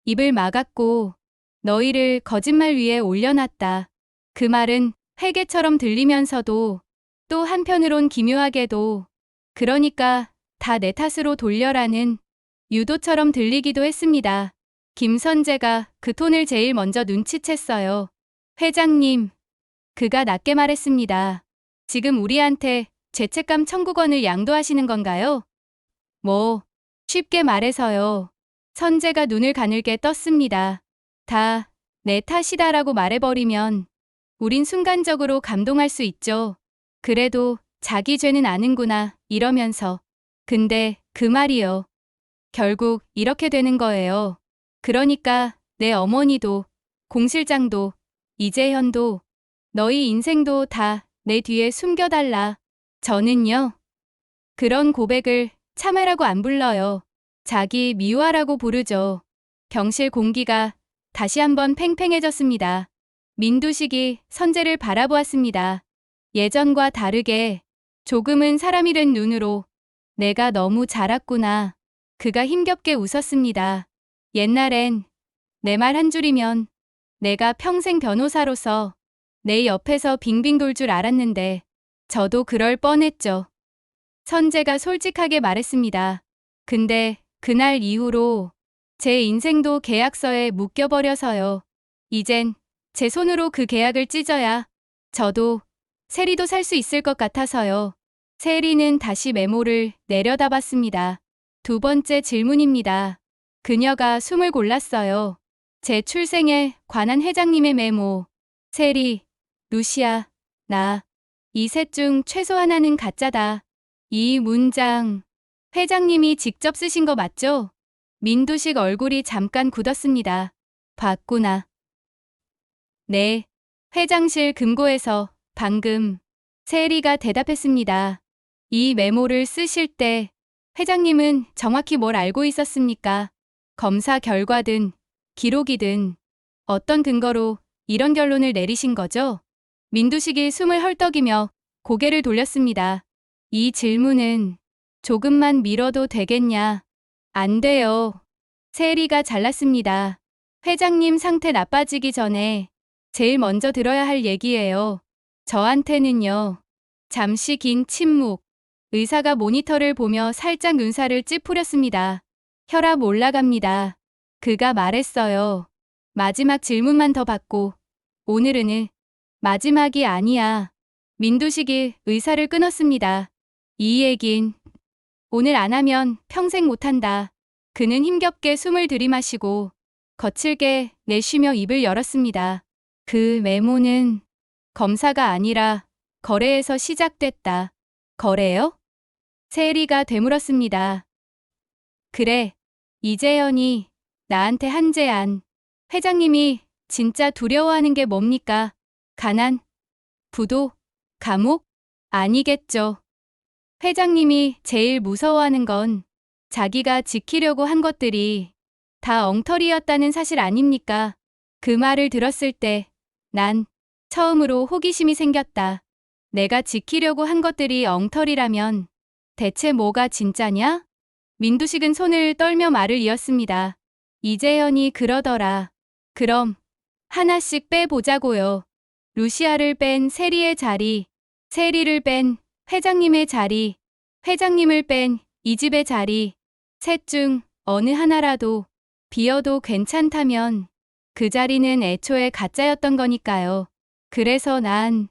입을 막았고 너희를 거짓말 위에 올려놨다. 그 말은 회개처럼 들리면서도 또 한편으론 기묘하게도 그러니까 다 내 탓으로 돌려라는 유도처럼 들리기도 했습니다. 김선재가 그 톤을 제일 먼저 눈치챘어요. 회장님, 그가 낮게 말했습니다. 지금 우리한테 죄책감 청구권을 양도하시는 건가요? 뭐, 쉽게 말해서요. 선재가 눈을 가늘게 떴습니다. 다 내 탓이다라고 말해버리면 우린 순간적으로 감동할 수 있죠. 그래도 자기 죄는 아는구나 이러면서. 근데 그 말이요. 결국 이렇게 되는 거예요. 그러니까 내 어머니도 공 실장도 이재현도 너희 인생도 다 내 뒤에 숨겨달라. 저는요. 그런 고백을 참회라고 안 불러요. 자기 미화라고 부르죠. 경실 공기가 다시 한번 팽팽해졌습니다. 민두식이 선재를 바라보았습니다. 예전과 다르게 조금은 사람 잃은 눈으로 내가 너무 자랐구나. 그가 힘겹게 웃었습니다. 옛날엔 내 말 한 줄이면 내가 평생 변호사로서 내 옆에서 빙빙 돌 줄 알았는데 저도 그럴 뻔했죠. 선재가 솔직하게 말했습니다. 근데 그날 이후로 제 인생도 계약서에 묶여버려서요. 이젠 제 손으로 그 계약을 찢어야 저도 세리도 살 수 있을 것 같아서요. 세리는 다시 메모를 내려다봤습니다. 두 번째 질문입니다. 그녀가 숨을 골랐어요. 제 출생에 관한 회장님의 메모. 세리, 루시아, 나. 이 셋 중 최소 하나는 가짜다. 이 문장, 회장님이 직접 쓰신 거 맞죠? 민두식 얼굴이 잠깐 굳었습니다. 봤구나. 네. 회장실 금고에서 방금 세리가 대답했습니다. 이 메모를 쓰실 때 회장님은 정확히 뭘 알고 있었습니까? 검사 결과든 기록이든 어떤 근거로 이런 결론을 내리신 거죠? 민두식이 숨을 헐떡이며 고개를 돌렸습니다. 이 질문은 조금만 미뤄도 되겠냐? 안 돼요. 세리가 잘났습니다. 회장님 상태 나빠지기 전에 제일 먼저 들어야 할 얘기예요. 저한테는요. 잠시 긴 침묵. 의사가 모니터를 보며 살짝 눈살을 찌푸렸습니다. 혈압 올라갑니다. 그가 말했어요. 마지막 질문만 더 받고 오늘은 마지막이 아니야. 민두식이 의사를 끊었습니다. 이 얘긴 오늘 안 하면 평생 못한다. 그는 힘겹게 숨을 들이마시고 거칠게 내쉬며 입을 열었습니다. 그 메모는 검사가 아니라 거래에서 시작됐다. 거래요? 세리가 되물었습니다. 그래, 이재현이 나한테 한 제안. 회장님이 진짜 두려워하는 게 뭡니까? 가난? 부도? 감옥? 아니겠죠. 회장님이 제일 무서워하는 건 자기가 지키려고 한 것들이 다 엉터리였다는 사실 아닙니까? 그 말을 들었을 때 난 처음으로 호기심이 생겼다. 내가 지키려고 한 것들이 엉터리라면 대체 뭐가 진짜냐? 민두식은 손을 떨며 말을 이었습니다. 이재현이 그러더라. 그럼 하나씩 빼보자고요. 루시아를 뺀 세리의 자리, 세리를 뺀 회장님의 자리, 회장님을 뺀 이 집의 자리, 셋 중 어느 하나라도 비어도 괜찮다면 그 자리는 애초에 가짜였던 거니까요. 그래서 난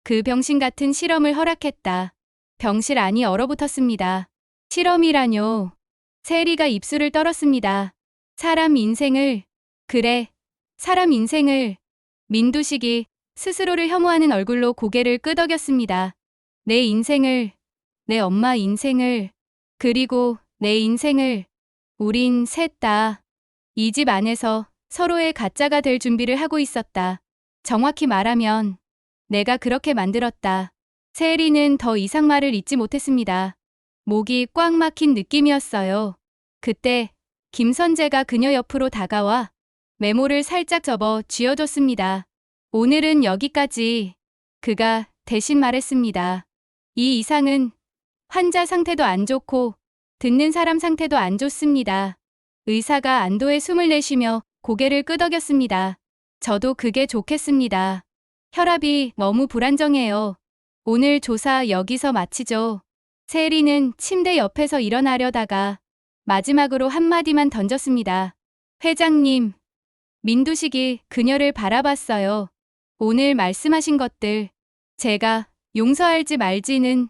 그 병신 같은 실험을 허락했다. 병실 안이 얼어붙었습니다. 실험이라뇨. 세리가 입술을 떨었습니다. 사람 인생을, 그래, 사람 인생을. 민두식이 스스로를 혐오하는 얼굴로 고개를 끄덕였습니다. 내 인생을, 내 엄마 인생을, 그리고 내 인생을. 우린 셋 다 이 집 안에서 서로의 가짜가 될 준비를 하고 있었다. 정확히 말하면 내가 그렇게 만들었다. 세리는 더 이상 말을 잇지 못했습니다. 목이 꽉 막힌 느낌이었어요. 그때 김선재가 그녀 옆으로 다가와 메모를 살짝 접어 쥐어줬습니다. 오늘은 여기까지. 그가 대신 말했습니다. 이 이상은 환자 상태도 안 좋고 듣는 사람 상태도 안 좋습니다. 의사가 안도의 숨을 내쉬며 고개를 끄덕였습니다. 저도 그게 좋겠습니다. 혈압이 너무 불안정해요. 오늘 조사 여기서 마치죠. 세리는 침대 옆에서 일어나려다가 마지막으로 한마디만 던졌습니다. 회장님. 민두식이 그녀를 바라봤어요. 오늘 말씀하신 것들 제가 용서할지 말지는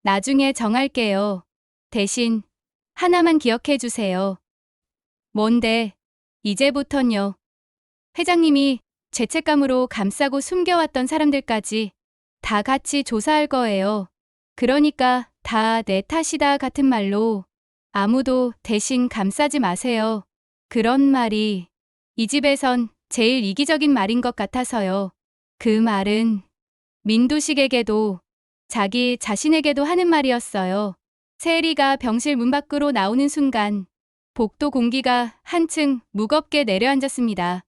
나중에 정할게요. 대신 하나만 기억해 주세요. 뭔데? 이제부턴요. 회장님이 죄책감으로 감싸고 숨겨왔던 사람들까지 다 같이 조사할 거예요. 그러니까 다 내 탓이다 같은 말로 아무도 대신 감싸지 마세요. 그런 말이 이 집에선 제일 이기적인 말인 것 같아서요. 그 말은 민두식에게도 자기 자신에게도 하는 말이었어요. 세리가 병실 문 밖으로 나오는 순간 복도 공기가 한층 무겁게 내려앉았습니다.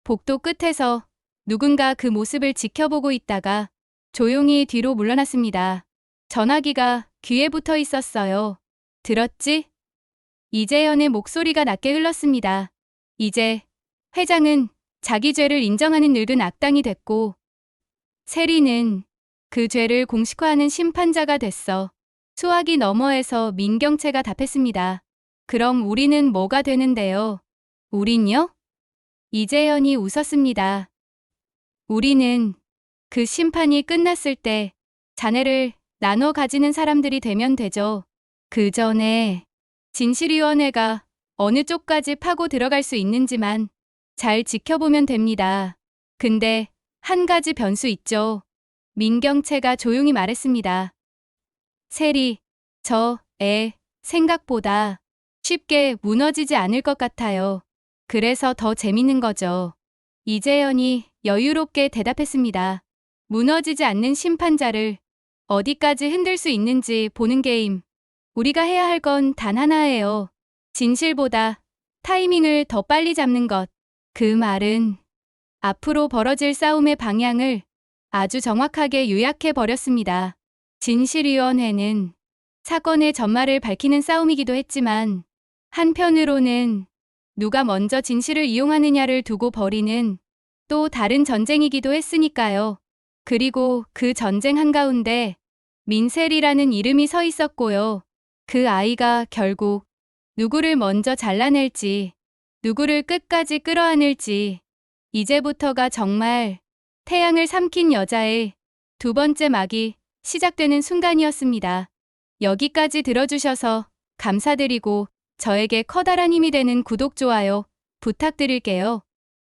복도 끝에서 누군가 그 모습을 지켜보고 있다가 조용히 뒤로 물러났습니다. 전화기가 귀에 붙어 있었어요. 들었지? 이재현의 목소리가 낮게 흘렀습니다. 이제 회장은 자기 죄를 인정하는 늙은 악당이 됐고 세리는 그 죄를 공식화하는 심판자가 됐어. 수화기 너머에서 민경채가 답했습니다. 그럼 우리는 뭐가 되는데요? 우린요? 이재현이 웃었습니다. 우리는 그 심판이 끝났을 때 자네를 나눠 가지는 사람들이 되면 되죠. 그 전에 진실위원회가 어느 쪽까지 파고 들어갈 수 있는지만 잘 지켜보면 됩니다. 근데 한 가지 변수 있죠. 민경채가 조용히 말했습니다. 세리, 생각보다 쉽게 무너지지 않을 것 같아요. 그래서 더 재밌는 거죠. 이재현이 여유롭게 대답했습니다. 무너지지 않는 심판자를 어디까지 흔들 수 있는지 보는 게임. 우리가 해야 할 건 단 하나예요. 진실보다 타이밍을 더 빨리 잡는 것. 그 말은 앞으로 벌어질 싸움의 방향을 아주 정확하게 요약해 버렸습니다. 진실위원회는 사건의 전말을 밝히는 싸움이기도 했지만 한편으로는 누가 먼저 진실을 이용하느냐를 두고 벌이는 또 다른 전쟁이기도 했으니까요. 그리고 그 전쟁 한가운데 민셀이라는 이름이 서 있었고요. 그 아이가 결국 누구를 먼저 잘라낼지, 누구를 끝까지 끌어안을지, 이제부터가 정말 태양을 삼킨 여자의 두 번째 막이 시작되는 순간이었습니다. 여기까지 들어주셔서 감사드리고 저에게 커다란 힘이 되는 구독, 좋아요 부탁드릴게요.